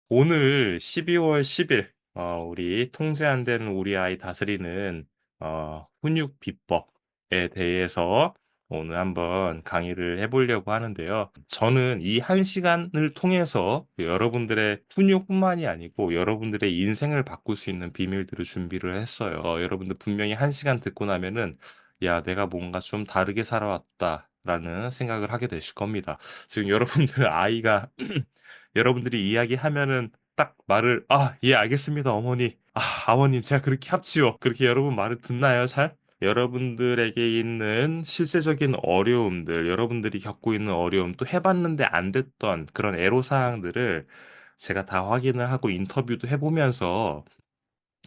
오늘 12월 10일 우리 통제 안 되는 우리 아이 다스리는 훈육 비법에 대해서 오늘 한번 강의를 해 보려고 하는데요. 저는 이 1 시간을 통해서 여러분들의 훈육뿐만이 아니고 여러분들의 인생을 바꿀 수 있는 비밀들을 준비를 했어요. 여러분들 분명히 1 시간 듣고 나면은 '야 내가 뭔가 좀 다르게 살아왔다.'라는 생각을 하게 되실 겁니다. 지금 여러분들 아이가 여러분들이 이야기하면은 딱 말을 "아 예 알겠습니다 어머니. 아 아버님 제가 그렇게 합지요." 그렇게 여러분 말을 듣나요 잘? 여러분들에게 있는 실제적인 어려움들, 여러분들이 겪고 있는 어려움, 또 해 봤는데 안 됐던 그런 애로사항들을 제가 다 확인을 하고 인터뷰도 해 보면서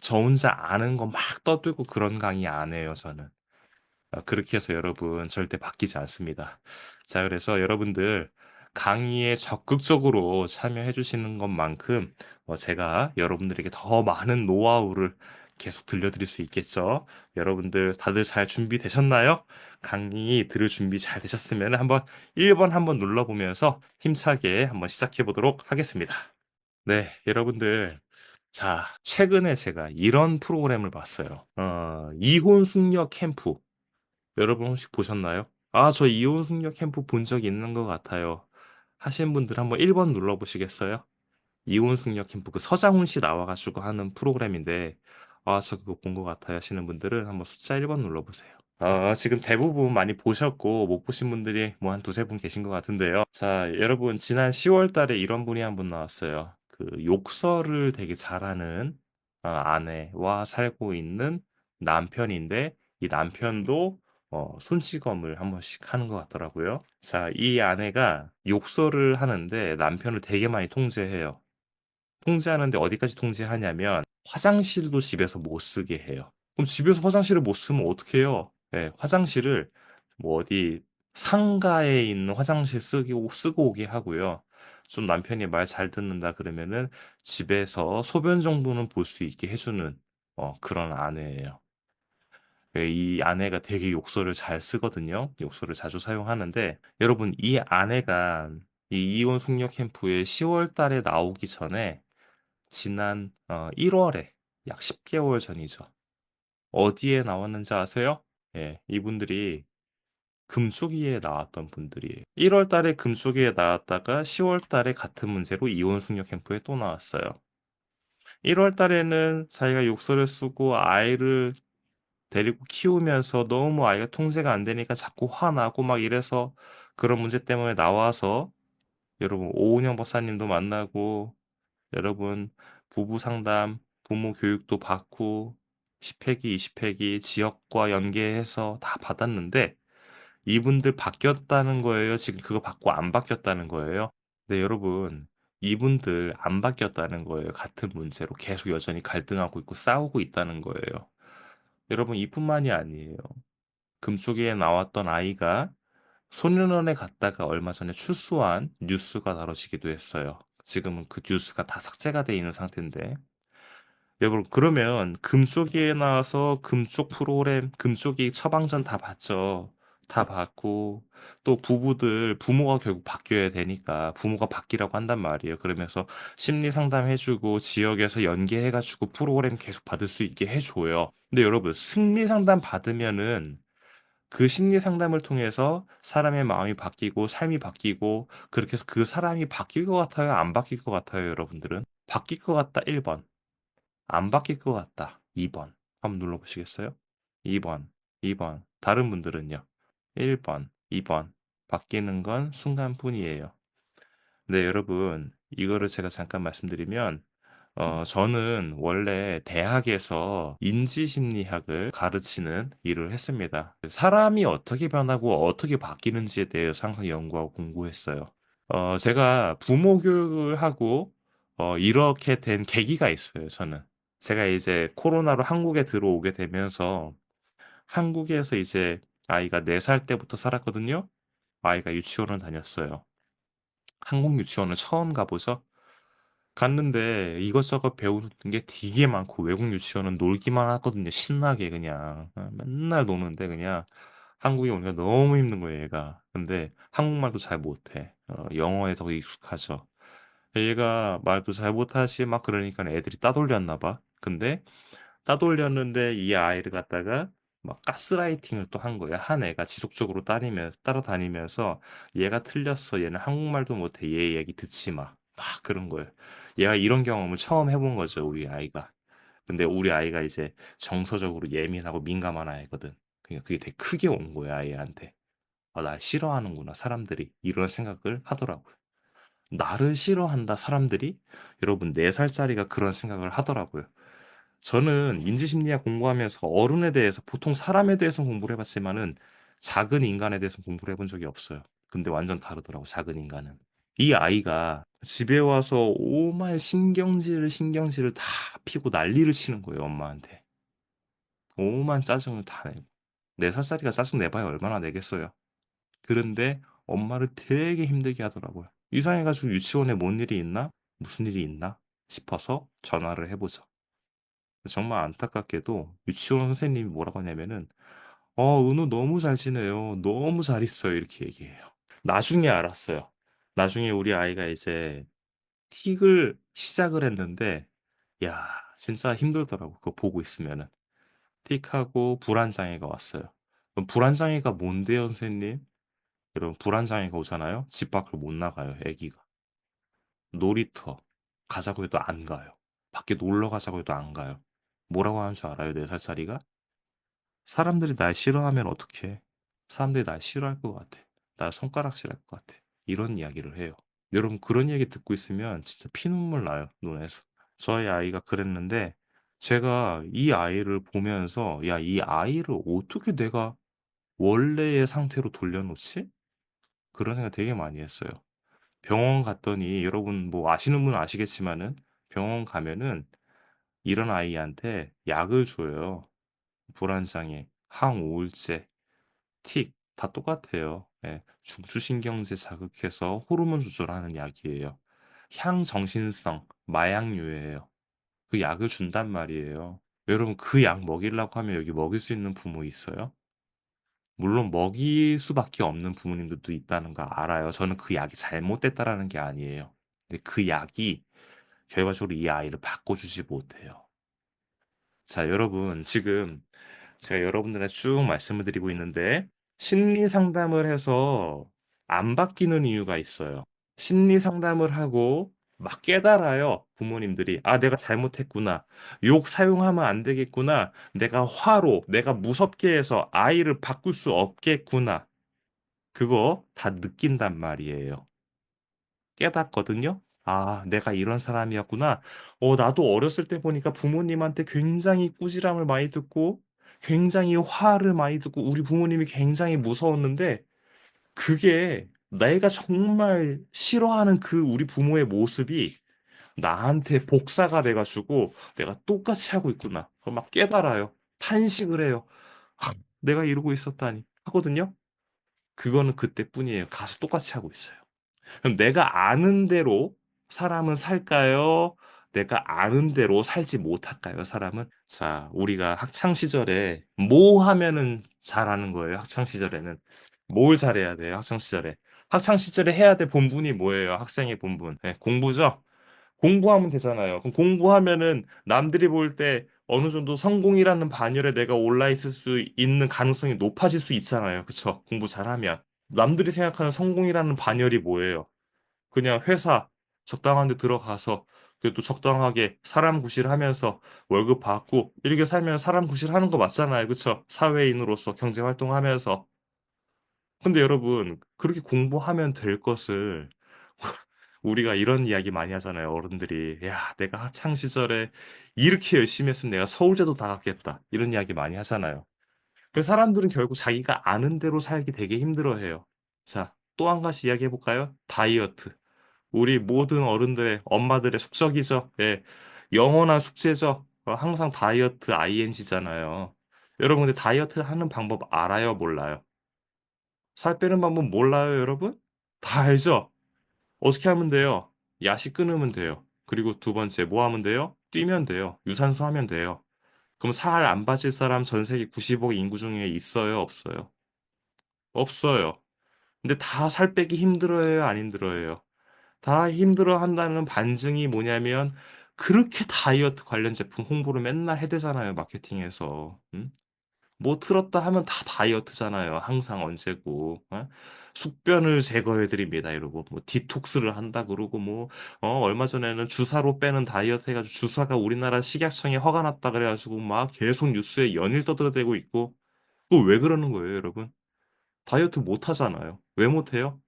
저 혼자 아는 거 막 떠들고 그런 강의 안 해요 저는. 그렇게 해서 여러분 절대 바뀌지 않습니다. 자 그래서 여러분들 강의에 적극적으로 참여해 주시는 것만큼 제가 여러분들에게 더 많은 노하우를 계속 들려드릴 수 있겠죠. 여러분들 다들 잘 준비되셨나요? 강의 들을 준비 잘 되셨으면 한번 1번 한번 눌러 보면서 힘차게 한번 시작해 보도록 하겠습니다. 네 여러분들 자 최근에 제가 이런 프로그램을 봤어요. 이혼 숙녀 캠프. 여러분 혹시 보셨나요? "아 저 이혼 숙녀 캠프 본 적 있는 것 같아요." 하신 분들 한번 1번 눌러 보시겠어요? 이혼 숙녀 캠프 그 서장훈 씨 나와 가지고 하는 프로그램인데 "아 저 그거 본 것 같아요." 하시는 분들은 한번 숫자 1번 눌러 보세요. 지금 대부분 많이 보셨고 못 보신 분들이 뭐 한 두세 분 계신 것 같은데요. 자 여러분 지난 10월 달에 이런 분이 한 분 나왔어요. 그 욕설을 되게 잘하는 아내와 살고 있는 남편인데 이 남편도 손찌검을 한 번씩 하는 것 같더라고요. 자 이 아내가 욕설을 하는데 남편을 되게 많이 통제해요. 통제하는데 어디까지 통제하냐면 화장실도 집에서 못 쓰게 해요. 그럼 집에서 화장실을 못 쓰면 어떡해요? 예. 화장실을 뭐 어디 상가에 있는 화장실 쓰고 오게 하고요. 좀 남편이 말 잘 듣는다 그러면은 집에서 소변 정도는 볼 수 있게 해 주는 그런 아내예요. 예 이 아내가 되게 욕설을 잘 쓰거든요. 욕설을 자주 사용하는데 여러분 이 아내가 이 이혼 숙녀 캠프에 10월 달에 나오기 전에 지난 1 월에 약 10 개월 전이죠. 어디에 나왔는지 아세요? 예. 이분들이 금쪽이에 나왔던 분들이에요. 1월 달에 금쪽이에 나왔다가 10월 달에 같은 문제로 이혼 숙녀 캠프에 또 나왔어요. 1월 달에는 자기가 욕설을 쓰고 아이를 데리고 키우면서 너무 아이가 통제가 안 되니까 자꾸 화나고 막 이래서 그런 문제 때문에 나와서 여러분 오은영 박사님도 만나고 여러분 부부 상담, 부모 교육도 받고 10 회기, 20 회기 지역과 연계해서 다 받았는데 이분들 바뀌었다는 거예요? 지금 그거 받고 안 바뀌었다는 거예요? 네 여러분 이분들 안 바뀌었다는 거예요. 같은 문제로 계속 여전히 갈등하고 있고 싸우고 있다는 거예요. 여러분 이뿐만이 아니에요. 금쪽이에 나왔던 아이가 소년원에 갔다가 얼마 전에 출소한 뉴스가 다뤄지기도 했어요. 지금은 그 뉴스가 다 삭제가 돼 있는 상태인데 여러분 그러면 금쪽이에 나와서 금쪽 프로그램 금쪽이 처방전 다 봤죠. 다 받고 또 부모가 결국 바뀌어야 되니까 부모가 바뀌라고 한단 말이에요. 그러면서 심리 상담해 주고 지역에서 연계해 가지고 프로그램 계속 받을 수 있게 해 줘요. 근데 여러분 심리 상담 받으면은 그 심리 상담을 통해서 사람의 마음이 바뀌고 삶이 바뀌고 그렇게 해서 그 사람이 바뀔 것 같아요? 안 바뀔 것 같아요 여러분들은? 바뀔 것 같다 1 번. 안 바뀔 것 같다. 2 번. 한번 눌러 보시겠어요? 2 번, 2 번. 다른 분들은요? 1 번, 2 번. 바뀌는 건 순간뿐이에요. 네 여러분 이거를 제가 잠깐 말씀드리면 저는 원래 대학에서 인지심리학을 가르치는 일을 했습니다. 사람이 어떻게 변하고 어떻게 바뀌는지에 대해서 항상 연구하고 공부했어요. 제가 부모 교육을 하고 이렇게 된 계기가 있어요 저는. 제가 이제 코로나로 한국에 들어오게 되면서 한국에서 이제 아이가 4살 때부터 살았거든요. 아이가 유치원을 다녔어요. 한국 유치원을 처음 가 보죠. 갔는데 이것저것 배우는 게 되게 많고 외국 유치원은 놀기만 하거든요 신나게 그냥. 맨날 노는데 그냥 한국에 오니까 너무 힘든 거예요 얘가. 근데 한국말도 잘 못해. 영어에 더 익숙하죠. 얘가 말도 잘 못하지 막 그러니까 애들이 따돌렸나 봐. 근데 따돌렸는데 이 아이를 갖다가 막 가스라이팅을 또 한 거야. 한 애가 지속적으로 따라다니면서 "얘가 틀렸어. 얘는 한국말도 못해. 얘 얘기 듣지 마." 막 그런 거예요. 얘가 이런 경험을 처음 해본 거죠, 우리 아이가. 근데 우리 아이가 이제 정서적으로 예민하고 민감한 아이거든. 그러니까 그게 되게 크게 온 거야, 얘한테. '아 날 싫어하는구나 사람들이.' 이런 생각을 하더라고요. '나를 싫어한다 사람들이?' 여러분 4 살짜리가 그런 생각을 하더라고요. 저는 인지심리학 공부하면서 어른에 대해서 보통 사람에 대해서는 공부를 해 봤지만은 작은 인간에 대해서는 공부를 해본 적이 없어요. 근데 완전 다르더라고 작은 인간은. 이 아이가 집에 와서 오만 신경질을 다 피고 난리를 치는 거예요 엄마한테. 오만 짜증을 다 내고. 4 살짜리가 짜증 내봐야 얼마나 내겠어요. 그런데 엄마를 되게 힘들게 하더라고요. 이상해 가지고 '유치원에 뭔 일이 있나? 무슨 일이 있나?' 싶어서 전화를 해 보죠. 정말 안타깝게도 유치원 선생님이 뭐라고 하냐면은 은우 너무 잘 지내요. 너무 잘 있어요." 이렇게 얘기해요. 나중에 알았어요. 나중에 우리 아이가 이제 틱을 시작을 했는데 야 진짜 힘들더라고 그거 보고 있으면은. 틱하고 불안장애가 왔어요. 그럼 "불안장애가 뭔데요 선생님?" 여러분 불안장애가 오잖아요. 집 밖을 못 나가요 애기가. 놀이터 가자고 해도 안 가요. 밖에 놀러 가자고 해도 안 가요. 뭐라고 하는 줄 알아요 4 살짜리가? "사람들이 날 싫어하면 어떡해. 사람들이 날 싫어할 것 같아. 날 손가락질할 것 같아." 이런 이야기를 해요. 여러분 그런 얘기 듣고 있으면 진짜 피눈물 나요 눈에서. 저희 아이가 그랬는데 제가 이 아이를 보면서 '야 이 아이를 어떻게 내가 원래의 상태로 돌려놓지?' 그런 생각 되게 많이 했어요. 병원 갔더니 여러분 뭐 아시는 분은 아시겠지만은 병원 가면은 이런 아이한테 약을 줘요. 불안장애, 항우울제, 틱 다 똑같아요. 예. 중추신경제 자극해서 호르몬 조절하는 약이에요. 향정신성 마약류예요. 그 약을 준단 말이에요. 여러분 그 약 먹이려고 하면 여기 먹일 수 있는 부모 있어요? 물론 먹일 수밖에 없는 부모님들도 있다는 거 알아요. 저는 그 약이 잘못됐다라는 게 아니에요. 근데 그 약이 결과적으로 이 아이를 바꿔주지 못해요. 자 여러분 지금 제가 여러분들한테 쭉 말씀을 드리고 있는데 심리 상담을 해서 안 바뀌는 이유가 있어요. 심리 상담을 하고 막 깨달아요, 부모님들이. '아 내가 잘못했구나. 욕 사용하면 안 되겠구나. 내가 화로 내가 무섭게 해서 아이를 바꿀 수 없겠구나.' 그거 다 느낀단 말이에요. 깨닫거든요. '아 내가 이런 사람이었구나. 나도 어렸을 때 보니까 부모님한테 굉장히 꾸지람을 많이 듣고 굉장히 화를 많이 듣고 우리 부모님이 굉장히 무서웠는데 그게 내가 정말 싫어하는 그 우리 부모의 모습이 나한테 복사가 돼 가지고 내가 똑같이 하고 있구나.' 그걸 막 깨달아요. 탄식을 해요. '아 내가 이러고 있었다니.' 하거든요. 그거는 그때뿐이에요. 가서 똑같이 하고 있어요. 그럼 내가 아는 대로 사람은 살까요? 내가 아는 대로 살지 못할까요, 사람은? 자, 우리가 학창 시절에 뭐 하면은 잘하는 거예요, 학창 시절에는? 뭘 잘해야 돼요, 학창 시절에? 학창 시절에 해야 될 본분이 뭐예요, 학생의 본분? 예, 공부죠? 공부하면 되잖아요. 그럼 공부하면은 남들이 볼 때 어느 정도 성공이라는 반열에 내가 올라 있을 수 있는 가능성이 높아질 수 있잖아요. 그쵸? 공부 잘하면. 남들이 생각하는 성공이라는 반열이 뭐예요? 그냥 회사 적당한 데 들어가서 그래도 적당하게 사람 구실하면서 월급 받고 이렇게 살면 사람 구실하는 거 맞잖아요. 그쵸? 사회인으로서 경제 활동하면서. 근데 여러분 그렇게 공부하면 될 것을 우리가 이런 이야기 많이 하잖아요, 어른들이. "야 내가 학창 시절에 이렇게 열심히 했으면 내가 서울대도 다 갔겠다." 이런 이야기 많이 하잖아요. 그 사람들은 결국 자기가 아는 대로 살기 되게 힘들어해요. 자 또 한 가지 이야기해 볼까요? 다이어트. 우리 모든 어른들의 엄마들의 숙적이죠. 예. 영원한 숙제죠. 항상 다이어트 ing잖아요. 여러분 근데 다이어트 하는 방법 알아요, 몰라요? 살 빼는 방법 몰라요, 여러분? 다 알죠? 어떻게 하면 돼요? 야식 끊으면 돼요. 그리고 두 번째 뭐 하면 돼요? 뛰면 돼요. 유산소 하면 돼요. 그럼 살 안 빠질 사람 전 세계 90억 인구 중에 있어요, 없어요? 없어요. 근데 다 살 빼기 힘들어해요, 안 힘들어해요? 다 힘들어한다는 반증이 뭐냐면 그렇게 다이어트 관련 제품 홍보를 맨날 해대잖아요, 마케팅에서. 음? 뭐 틀었다 하면 다 다이어트잖아요. 항상 언제고. 어? 숙변을 제거해 드립니다 이러고 뭐 디톡스를 한다 그러고 뭐 얼마 전에는 주사로 빼는 다이어트 해 가지고 주사가 우리나라 식약청에 허가 났다 그래 가지고 막 계속 뉴스에 연일 떠들어대고 있고 그거 왜 그러는 거예요, 여러분? 다이어트 못 하잖아요. 왜 못 해요?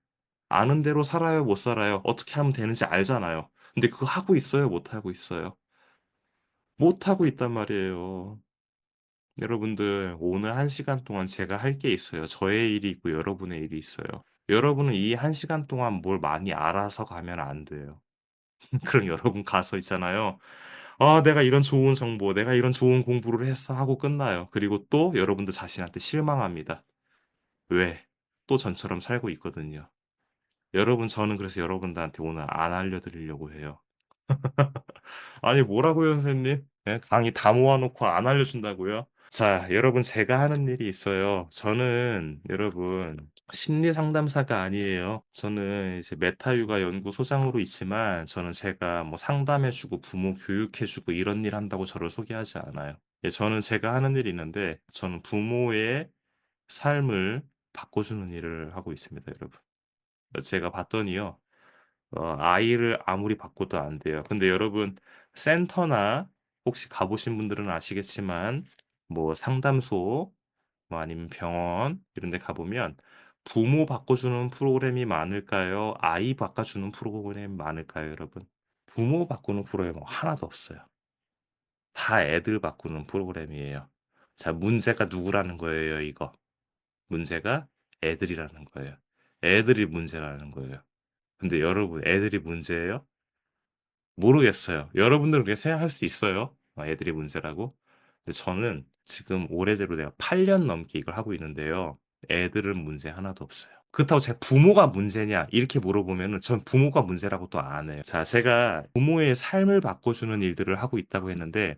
아는 대로 살아요, 못 살아요? 어떻게 하면 되는지 알잖아요. 근데 그거 하고 있어요, 못 하고 있어요? 못 하고 있단 말이에요. 여러분들 오늘 1 시간 동안 제가 할 게 있어요. 저의 일이 있고 여러분의 일이 있어요. 여러분은 이 1 시간 동안 뭘 많이 알아서 가면 안 돼요. 그럼 여러분 가서 있잖아요. '아 내가 이런 좋은 정보, 내가 이런 좋은 공부를 했어.' 하고 끝나요. 그리고 또 여러분들 자신한테 실망합니다. 왜? 또 전처럼 살고 있거든요. 여러분 저는 그래서 여러분들한테 오늘 안 알려 드리려고 해요. 아니 뭐라고요 선생님? 예 강의 다 모아 놓고 안 알려 준다고요? 자 여러분 제가 하는 일이 있어요. 저는 여러분 심리 상담사가 아니에요. 저는 이제 메타육아 연구소장으로 있지만 저는 제가 뭐 상담해 주고 부모 교육해 주고 이런 일 한다고 저를 소개하지 않아요. 예 저는 제가 하는 일이 있는데 저는 부모의 삶을 바꿔 주는 일을 하고 있습니다 여러분. 제가 봤더니요. 아이를 아무리 바꿔도 안 돼요. 근데 여러분 센터나 혹시 가 보신 분들은 아시겠지만 뭐 상담소 뭐 아니면 병원 이런 데 가 보면 부모 바꿔주는 프로그램이 많을까요? 아이 바꿔주는 프로그램이 많을까요, 여러분? 부모 바꾸는 프로그램은 하나도 없어요. 다 애들 바꾸는 프로그램이에요. 자 문제가 누구라는 거예요, 이거. 문제가 애들이라는 거예요. 애들이 문제라는 거예요. 근데 여러분 애들이 문제예요? 모르겠어요. 여러분들은 그렇게 생각할 수 있어요. 애들이 문제라고. 근데 저는 지금 올해대로 내가 8년 넘게 이걸 하고 있는데요. 애들은 문제 하나도 없어요. 그렇다고 제가 "부모가 문제냐?" 이렇게 물어보면은 전 부모가 문제라고 또 안 해요. 자 제가 부모의 삶을 바꿔주는 일들을 하고 있다고 했는데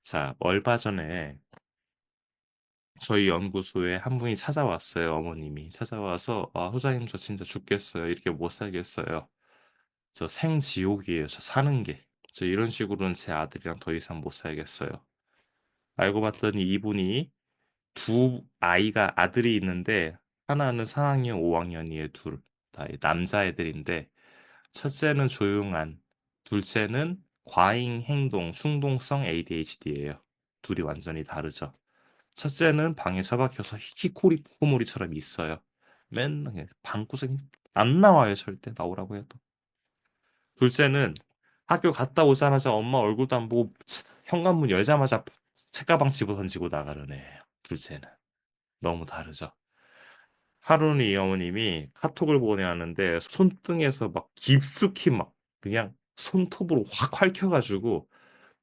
자 얼마 전에 저희 연구소에 한 분이 찾아왔어요, 어머님이. 찾아와서 "아 소장님 저 진짜 죽겠어요. 이렇게 못 살겠어요. 저 생지옥이에요, 저 사는 게. 저 이런 식으로는 제 아들이랑 더 이상 못 살겠어요." 알고 봤더니 이분이 두 아이가 아들이 있는데 하나는 4 학년, 5 학년이에요, 둘. 다 남자애들인데 첫째는 조용한, 둘째는 과잉 행동 충동성 ADHD예요. 둘이 완전히 다르죠. 첫째는 방에 처박혀서 히키코모리처럼 있어요. 맨날 그냥 방구석에 안 나와요, 절대 나오라고 해도. 둘째는 학교 갔다 오자마자 엄마 얼굴도 안 보고 현관문 열자마자 책가방 집어 던지고 나가는 애예요, 둘째는. 너무 다르죠. 하루는 이 어머님이 카톡을 보내왔는데 손등에서 막 깊숙이 막 그냥 손톱으로 확 핥혀 가지고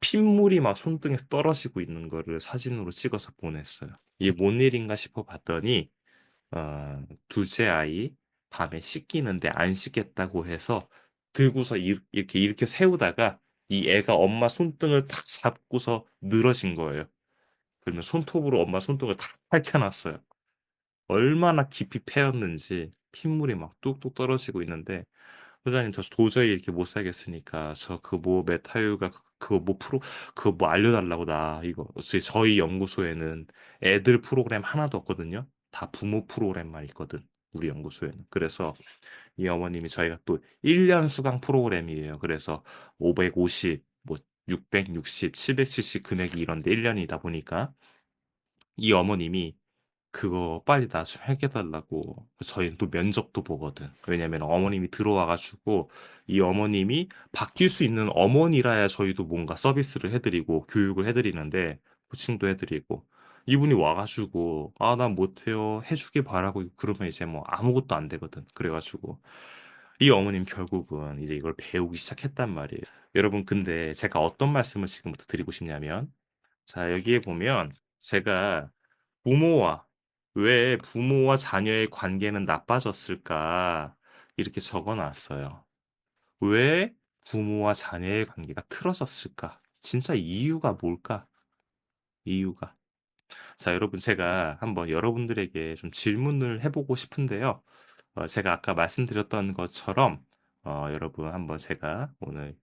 핏물이 막 손등에서 떨어지고 있는 거를 사진으로 찍어서 보냈어요. 이게 뭔 일인가 싶어 봤더니 둘째 아이 밤에 씻기는데 안 씻겠다고 해서 들고서 이렇게 세우다가 이 애가 엄마 손등을 탁 잡고서 늘어진 거예요. 그러면 손톱으로 엄마 손등을 탁 핥혀 놨어요. 얼마나 깊이 패였는지 핏물이 막 뚝뚝 떨어지고 있는데 "소장님 저 도저히 이렇게 못 살겠으니까 저 그 뭐 메타유가 그거 뭐 그거 뭐 알려 달라고 나 이거." 저희 연구소에는 애들 프로그램 하나도 없거든요. 다 부모 프로그램만 있거든, 우리 연구소에는. 그래서 이 어머님이 저희가 또 1년 수강 프로그램이에요. 그래서 550 뭐 660, 770 금액이 이런데 1 년이다 보니까 이 어머님이 그거 빨리 나 좀 해결해 달라고. 저희는 또 면접도 보거든. 왜냐면 어머님이 들어와 가지고 이 어머님이 바뀔 수 있는 어머니라야 저희도 뭔가 서비스를 해 드리고 교육을 해 드리는데 코칭도 해 드리고 이분이 와 가지고 "아 난 못해요." 해 주길 바라고 그러면 이제 뭐 아무것도 안 되거든. 그래 가지고 이 어머님 결국은 이제 이걸 배우기 시작했단 말이에요. 여러분 근데 제가 어떤 말씀을 지금부터 드리고 싶냐면 자 여기에 보면 제가 부모와 왜 부모와 자녀의 관계는 나빠졌을까 이렇게 적어 놨어요. 왜 부모와 자녀의 관계가 틀어졌을까? 진짜 이유가 뭘까? 이유가. 자 여러분 제가 한번 여러분들에게 좀 질문을 해 보고 싶은데요. 제가 아까 말씀드렸던 것처럼 여러분 한번 제가 오늘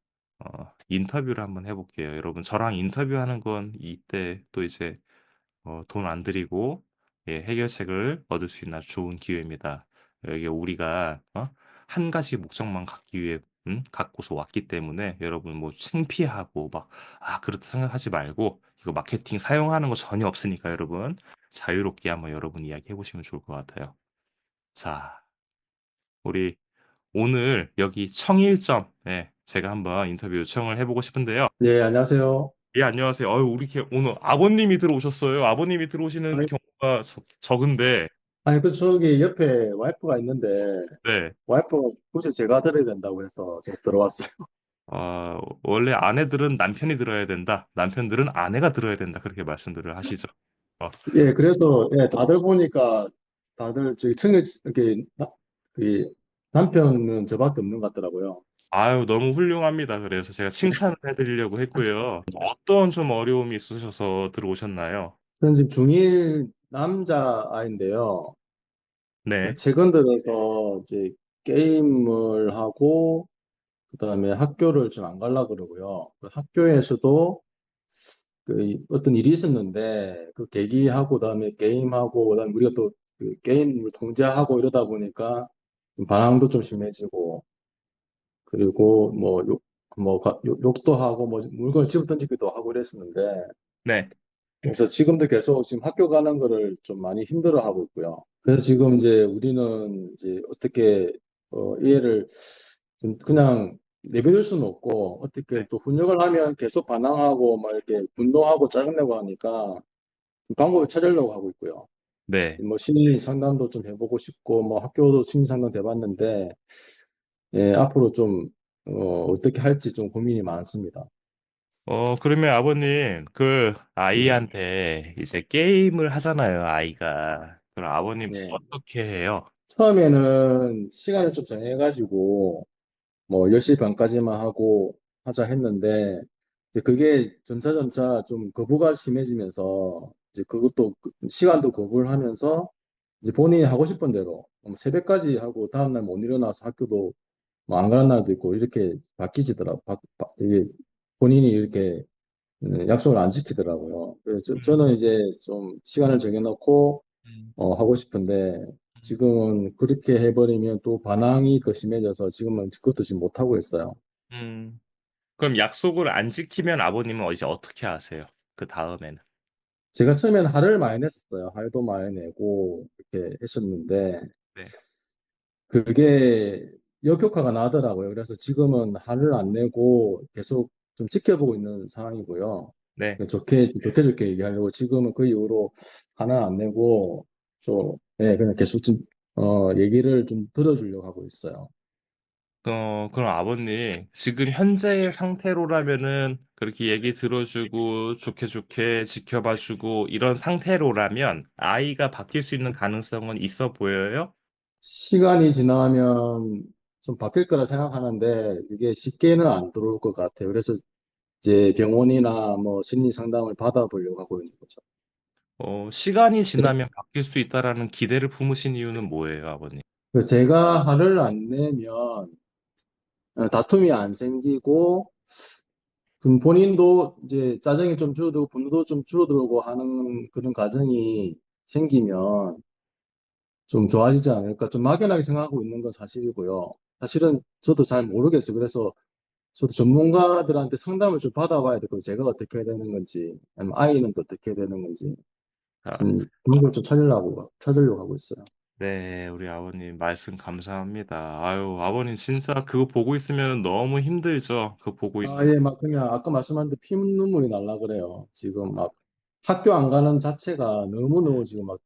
인터뷰를 한번 해볼게요. 여러분 저랑 인터뷰하는 건 이때 또 이제 돈 안 들이고 예, 해결책을 얻을 수 있는 아주 좋은 기회입니다. 여기 우리가 한 가지 목적만 갖기 위해 갖고서 왔기 때문에 여러분 뭐 창피하고 막 그렇다 생각하지 말고 이거 마케팅 사용하는 거 전혀 없으니까 여러분 자유롭게 한번 여러분 이야기 해보시면 좋을 것 같아요. 자, 우리 오늘 여기 청일점 예, 제가 한번 인터뷰 요청을 해보고 싶은데요. 네, 안녕하세요. 예, 안녕하세요. 우리 오늘 아버님이 들어오셨어요. 아버님이 들어오시는 아니, 경우가 적은데, 저기 옆에 와이프가 있는데, 네. 와이프가 굳이 제가 들어야 된다고 해서 제가 들어왔어요. 원래 아내들은 남편이 들어야 된다. 남편들은 아내가 들어야 된다. 그렇게 말씀들을 하시죠. 어, 예, 그래서, 예, 다들 보니까, 다들 저기 이렇게, 그 남편은 저밖에 없는 것 같더라고요. 아유, 너무 훌륭합니다. 그래서 제가 칭찬을 해드리려고 했고요. 어떤 좀 어려움이 있으셔서 들어오셨나요? 저는 지금 중1 남자아이인데요. 네, 최근 들어서 이제 게임을 하고, 그 다음에 학교를 좀 안 가려고 그러고요. 그 학교에서도 어떤 일이 있었는데 그 계기하고 그다음에 게임하고 그다음에 우리가 또 그 게임을 통제하고 이러다 보니까 좀 반항도 좀 심해지고 그리고 욕도 하고 뭐 물건을 집어 던지기도 하고 이랬었는데 네, 그래서 지금도 계속 지금 학교 가는 거를 좀 많이 힘들어하고 있고요. 그래서 지금 이제 우리는 이제 어떻게 이 애를 좀 그냥 내버릴 수는 없고 어떻게 네, 또 훈육을 하면 계속 반항하고 막 이렇게 분노하고 짜증내고 하니까 방법을 찾으려고 하고 있고요. 네. 뭐 심리 상담도 좀 해보고 싶고 뭐 학교도 심리 상담 해봤는데 예, 앞으로 좀 어떻게 할지 좀 고민이 많습니다. 그러면 아버님, 그 네. 아이한테 이제 게임을 하잖아요, 아이가. 그럼 아버님 네. 어떻게 해요? 처음에는 시간을 좀 정해가지고 뭐 10시 반까지만 하고 하자 했는데 이제 그게 점차 좀 거부가 심해지면서 이제 그것도 시간도 거부를 하면서 이제 본인이 하고 싶은 대로 뭐 새벽까지 하고 다음날 못 일어나서 학교도 뭐 안 가는 날도 있고 이렇게 바뀌지더라고. 이게 본인이 이렇게 약속을 안 지키더라고요. 그래서 음, 저는 이제 좀 시간을 정해놓고 음, 하고 싶은데 지금은 그렇게 해버리면 또 반항이 더 심해져서 지금은 그것도 지금 못하고 있어요. 음. 그럼 약속을 안 지키면 아버님은 이제 어떻게 하세요? 그 다음에는. 제가 처음에는 화를 많이 냈었어요. 화도 많이 내고 이렇게 했었는데 네, 그게 역효과가 나더라고요. 그래서 지금은 화를 안 내고 계속 좀 지켜보고 있는 상황이고요. 네. 좋게 얘기하려고 지금은 그 이후로 화는 안 내고 좀, 예, 그냥 계속 좀, 얘기를 좀 들어주려고 하고 있어요. 그럼 아버님, 지금 현재의 상태로라면은 그렇게 얘기 들어주고 좋게 좋게 지켜봐주고 이런 상태로라면 아이가 바뀔 수 있는 가능성은 있어 보여요? 시간이 지나면 좀 바뀔 거라 생각하는데 이게 쉽게는 안 들어올 것 같아요. 그래서 이제 병원이나 뭐 심리 상담을 받아보려고 하고 있는 거죠. 시간이 지나면 바뀔 수 있다라는 기대를 품으신 이유는 뭐예요, 아버님? 제가 화를 안 내면 다툼이 안 생기고 그럼 본인도 이제 짜증이 좀 줄어들고 분노도 좀 줄어들고 하는 그런 과정이 생기면 좀 좋아지지 않을까 좀 막연하게 생각하고 있는 건 사실이고요. 사실은 저도 잘 모르겠어요. 그래서 저도 전문가들한테 상담을 좀 받아봐야 되고 제가 어떻게 해야 되는 건지 아니면 아이는 또 어떻게 해야 되는 건지 아, 좀 그런 걸 좀 찾으려고 하고 있어요. 네, 우리 아버님 말씀 감사합니다. 아유, 아버님 진짜 그거 보고 있으면 너무 힘들죠? 그거 보고 있는. 아, 예, 막 그냥 아까 말씀하신 피 눈물이 날라 그래요. 지금 막 학교 안 가는 자체가 너무너무 지금 막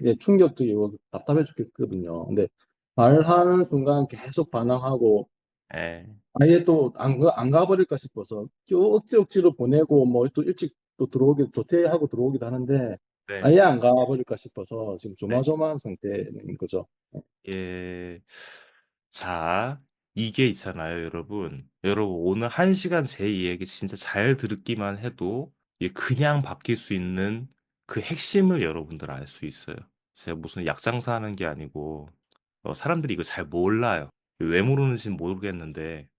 예, 충격적이고 답답해 죽겠거든요. 근데 말하는 순간 계속 반항하고 예, 아예 또 안 가버릴까 싶어서 억지로 보내고 뭐 또 일찍 또 조퇴하고 들어오기도 하는데 네, 아예 안 가버릴까 싶어서 지금 네. 조마조마한 상태인 거죠. 예. 자, 이게 있잖아요, 여러분. 여러분, 오늘 한 시간 제 이야기 진짜 잘 듣기만 해도 이게 그냥 바뀔 수 있는 그 핵심을 여러분들 알 수 있어요. 제가 무슨 약장사 하는 게 아니고, 사람들이 이거 잘 몰라요. 왜 모르는지는 모르겠는데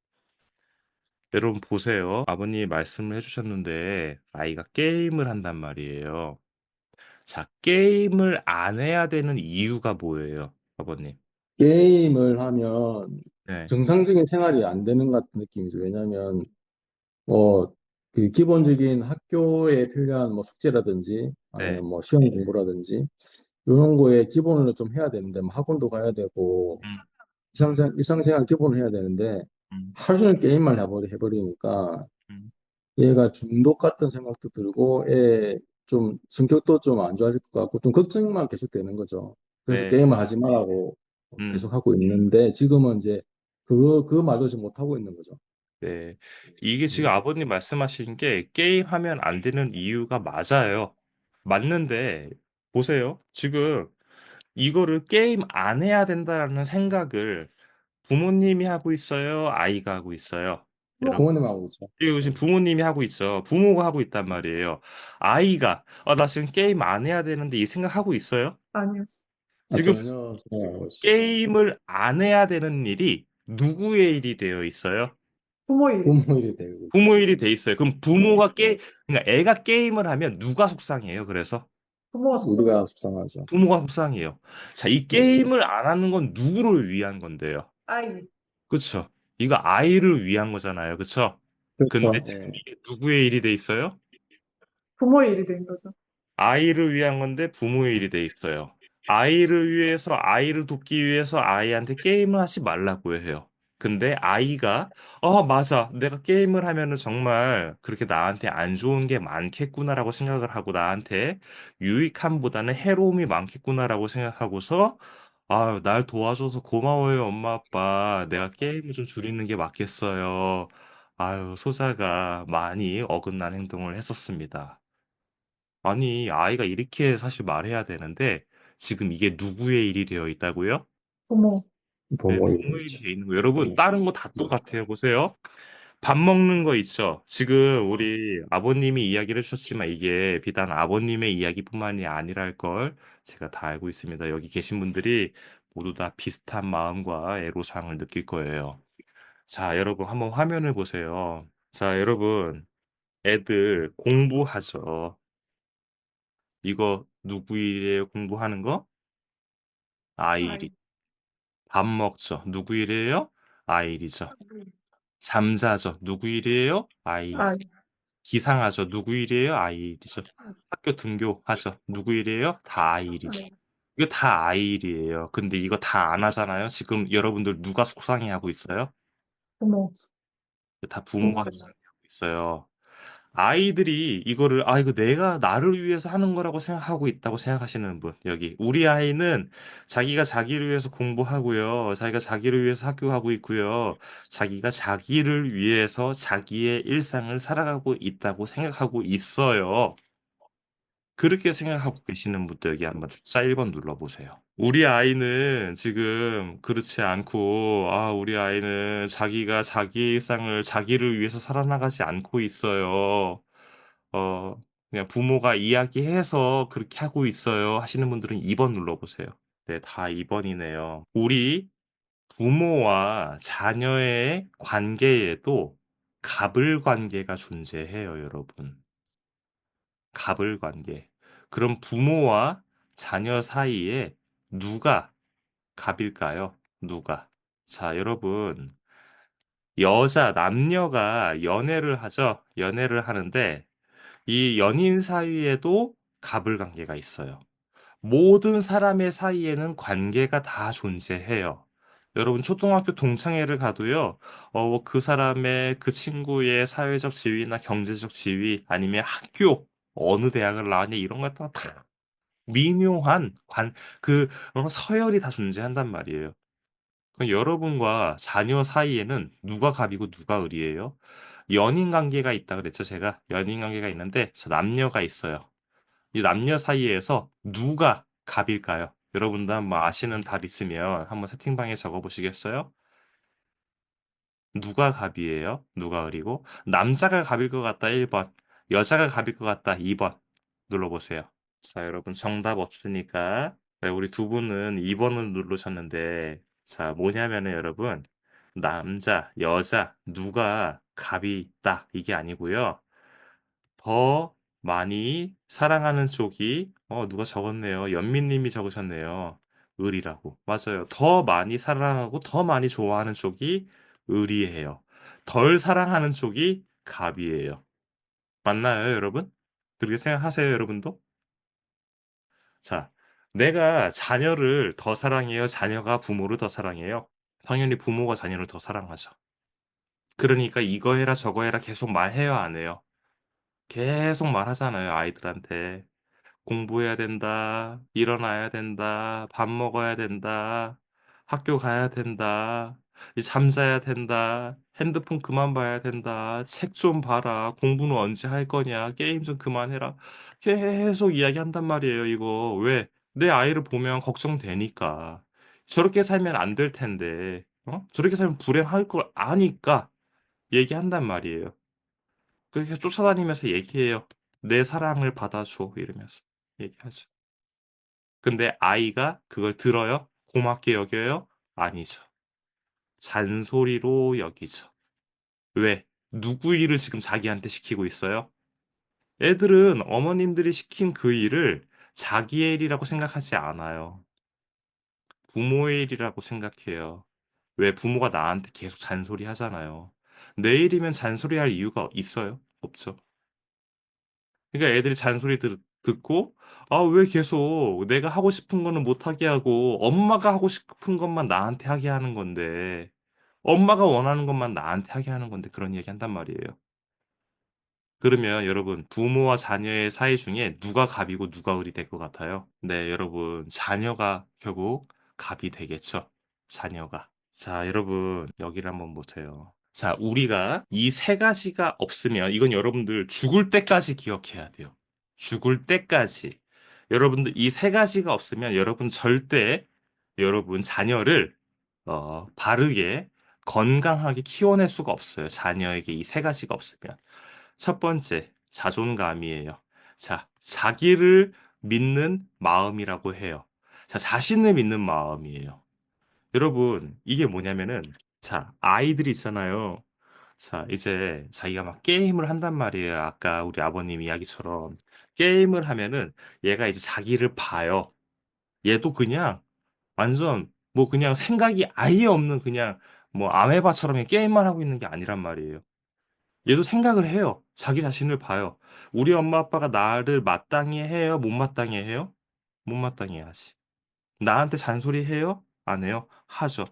여러분 보세요. 아버님이 말씀을 해주셨는데 아이가 게임을 한단 말이에요. 자, 게임을 안 해야 되는 이유가 뭐예요, 아버님? 게임을 하면 네, 정상적인 생활이 안 되는 것 같은 느낌이죠. 왜냐하면 뭐, 그 기본적인 학교에 필요한 뭐 숙제라든지 네, 아니면 뭐 시험 공부라든지 이런 거에 기본으로 좀 해야 되는데 뭐 학원도 가야 되고 음, 일상생활 기본을 해야 되는데 음, 하루 종일 게임만 해버리니까 음. 얘가 중독 같은 생각도 들고 애 좀 성격도 좀 안 좋아질 것 같고 좀 걱정만 계속 되는 거죠. 그래서 네, 게임을 하지 말라고 음, 계속 하고 있는데 지금은 이제 그 말도 지금 못 하고 있는 거죠. 네. 이게 지금 음. 아버님 말씀하신 게 게임하면 안 되는 이유가 맞아요. 맞는데 보세요. 지금 이거를 게임 안 해야 된다라는 생각을 부모님이 하고 있어요? 아이가 하고 있어요? 여러분, 부모님하고 있죠. 이거 지금 네. 부모님이 하고 있어. 부모가 하고 있단 말이에요. 아이가, 나 지금 게임 안 해야 되는데 이 생각하고 있어요? 아니요. 아, 지금 전혀 생각하고 있어요. 게임을 안 해야 되는 일이 누구의 일이 되어 있어요? 부모 일. 부모 일이 되고 부모 있죠. 일이 돼 있어요. 그럼 네. 그러니까 애가 게임을 하면 누가 속상해요? 그래서 부모가 속상. 우리가 속상하죠. 부모가 속상해요. 자, 이 네. 게임을 안 하는 건 누구를 위한 건데요? 아이. 그쵸? 이거 아이를 위한 거잖아요. 그쵸? 근데 그렇죠. 지금 예. 이게 누구의 일이 돼 있어요? 부모의 일이 된 거죠. 아이를 위한 건데 부모의 일이 돼 있어요. 아이를 위해서 아이를 돕기 위해서 아이한테 게임을 하지 말라고 해요. 근데 아이가 맞아. 내가 게임을 하면은 정말 그렇게 나한테 안 좋은 게 많겠구나라고 생각을 하고 나한테 유익함보다는 해로움이 많겠구나라고 생각하고서 아유, 날 도와줘서 고마워요, 엄마, 아빠. 내가 게임을 좀 줄이는 게 맞겠어요. 아유, 소자가 많이 어긋난 행동을 했었습니다. 아니, 아이가 이렇게 사실 말해야 되는데, 지금 이게 누구의 일이 되어 있다고요? 부모. 네, 부모 일이 부모의 일이 되죠. 되어 있는 거예요. 여러분, 다른 거 다 똑같아요. 보세요. 밥 먹는 거 있죠? 지금 우리 아버님이 이야기를 해주셨지만 이게 비단 아버님의 이야기뿐만이 아니랄 걸 제가 다 알고 있습니다. 여기 계신 분들이 모두 다 비슷한 마음과 애로사항을 느낄 거예요. 자, 여러분, 한번 화면을 보세요. 자, 여러분, 애들 공부하죠. 이거 누구 일이에요? 공부하는 거? 아이 일. 아이. 밥 먹죠. 누구 일이에요? 아이 일이죠. 잠자죠. 누구 일이에요? 아이 일이죠. 아이. 기상하죠. 누구 일이에요? 아이 일이죠. 학교 등교하죠. 누구 일이에요? 다 아이 일이죠. 아이. 이거 다 아이 일이에요. 근데 이거 다 안 하잖아요. 지금 여러분들 누가 속상해하고 있어요? 부모. 다 부모가 부모들. 속상해하고 있어요. 아이들이 이거를 이거 내가 나를 위해서 하는 거라고 생각하고 있다고 생각하시는 분 여기 우리 아이는 자기가 자기를 위해서 공부하고요. 자기가 자기를 위해서 학교 가고 있고요. 자기가 자기를 위해서 자기의 일상을 살아가고 있다고 생각하고 있어요. 그렇게 생각하고 계시는 분들 여기 한번 숫자 1번 눌러보세요. 우리 아이는 지금 그렇지 않고, 우리 아이는 자기가 자기의 일상을 자기를 위해서 살아나가지 않고 있어요. 어, 그냥 부모가 이야기해서 그렇게 하고 있어요. 하시는 분들은 2번 눌러보세요. 네, 다 2번이네요. 우리 부모와 자녀의 관계에도 갑을 관계가 존재해요, 여러분. 갑을 관계. 그럼 부모와 자녀 사이에 누가 갑일까요? 누가? 자, 여러분. 남녀가 연애를 하죠. 연애를 하는데 이 연인 사이에도 갑을 관계가 있어요. 모든 사람의 사이에는 관계가 다 존재해요. 여러분, 초등학교 동창회를 가도요, 그 사람의, 그 친구의 사회적 지위나 경제적 지위, 아니면 학교, 어느 대학을 나왔냐, 이런 것 다 미묘한 서열이 다 존재한단 말이에요. 그럼 여러분과 자녀 사이에는 누가 갑이고 누가 을이에요? 연인 관계가 있다 그랬죠, 제가. 연인 관계가 있는데, 남녀가 있어요. 이 남녀 사이에서 누가 갑일까요? 여러분도 한번 아시는 답 있으면 한번 채팅방에 적어 보시겠어요? 누가 갑이에요? 누가 을이고? 남자가 갑일 것 같다 1번, 여자가 갑일 것 같다 2번 눌러보세요. 자, 여러분 정답 없으니까 우리 두 분은 2번을 누르셨는데 자, 뭐냐면은 여러분 남자, 여자, 누가 갑이 있다. 이게 아니고요. 더 많이 사랑하는 쪽이, 누가 적었네요. 연민님이 적으셨네요. 을이라고. 맞아요. 더 많이 사랑하고 더 많이 좋아하는 쪽이 을이에요. 덜 사랑하는 쪽이 갑이에요. 맞나요, 여러분? 그렇게 생각하세요, 여러분도? 자, 내가 자녀를 더 사랑해요? 자녀가 부모를 더 사랑해요? 당연히 부모가 자녀를 더 사랑하죠. 그러니까 이거 해라 저거 해라 계속 말해요, 안 해요? 계속 말하잖아요, 아이들한테. 공부해야 된다, 일어나야 된다, 밥 먹어야 된다, 학교 가야 된다, 이제 잠자야 된다, 핸드폰 그만 봐야 된다, 책 좀 봐라, 공부는 언제 할 거냐, 게임 좀 그만해라. 계속 이야기한단 말이에요, 이거. 왜? 내 아이를 보면 걱정되니까. 저렇게 살면 안 될 텐데, 저렇게 살면 불행할 걸 아니까 얘기한단 말이에요. 그렇게 쫓아다니면서 얘기해요. 내 사랑을 받아줘, 이러면서 얘기하죠. 근데 아이가 그걸 들어요? 고맙게 여겨요? 아니죠. 잔소리로 여기죠. 왜? 누구 일을 지금 자기한테 시키고 있어요? 애들은 어머님들이 시킨 그 일을 자기의 일이라고 생각하지 않아요. 부모의 일이라고 생각해요. 왜? 부모가 나한테 계속 잔소리 하잖아요. 내 일이면 잔소리할 이유가 있어요? 없죠. 그러니까 애들이 잔소리 듣고, 아, 왜 계속 내가 하고 싶은 거는 못하게 하고, 엄마가 하고 싶은 것만 나한테 하게 하는 건데, 엄마가 원하는 것만 나한테 하게 하는 건데, 그런 얘기 한단 말이에요. 그러면 여러분, 부모와 자녀의 사이 중에 누가 갑이고 누가 을이 될 것 같아요? 네, 여러분, 자녀가 결국 갑이 되겠죠. 자녀가. 자, 여러분, 여기를 한번 보세요. 자, 우리가 이 세 가지가 없으면, 이건 여러분들 죽을 때까지 기억해야 돼요. 죽을 때까지. 여러분들 이 세 가지가 없으면 여러분 절대 여러분 자녀를 바르게 건강하게 키워낼 수가 없어요. 자녀에게 이 세 가지가 없으면. 첫 번째, 자존감이에요. 자, 자기를 믿는 마음이라고 해요. 자, 자신을 믿는 마음이에요. 여러분, 이게 뭐냐면은, 자, 아이들이 있잖아요. 자, 이제 자기가 막 게임을 한단 말이에요. 아까 우리 아버님 이야기처럼. 게임을 하면은 얘가 이제 자기를 봐요. 얘도 그냥 완전 뭐 그냥 생각이 아예 없는 그냥 뭐 아메바처럼 그냥 게임만 하고 있는 게 아니란 말이에요. 얘도 생각을 해요. 자기 자신을 봐요. 우리 엄마 아빠가 나를 마땅히 해요? 못마땅히 해요? 못마땅히 하지. 나한테 잔소리 해요? 안 해요? 하죠.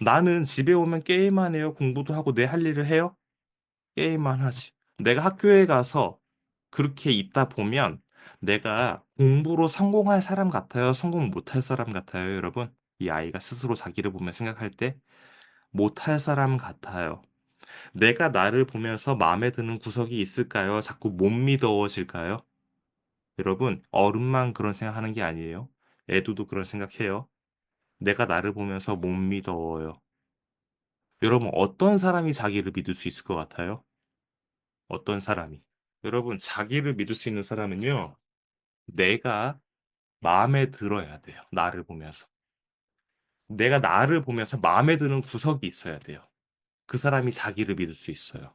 나는 집에 오면 게임만 해요? 공부도 하고 내 할 일을 해요? 게임만 하지. 내가 학교에 가서 그렇게 있다 보면 내가 공부로 성공할 사람 같아요? 성공 못할 사람 같아요, 여러분? 이 아이가 스스로 자기를 보며 생각할 때 못할 사람 같아요. 내가 나를 보면서 마음에 드는 구석이 있을까요? 자꾸 못 믿어질까요? 여러분, 어른만 그런 생각하는 게 아니에요. 애도도 그런 생각해요. 내가 나를 보면서 못 믿어요. 여러분, 어떤 사람이 자기를 믿을 수 있을 것 같아요? 어떤 사람이? 여러분, 자기를 믿을 수 있는 사람은요, 내가 마음에 들어야 돼요. 나를 보면서. 내가 나를 보면서 마음에 드는 구석이 있어야 돼요. 그 사람이 자기를 믿을 수 있어요.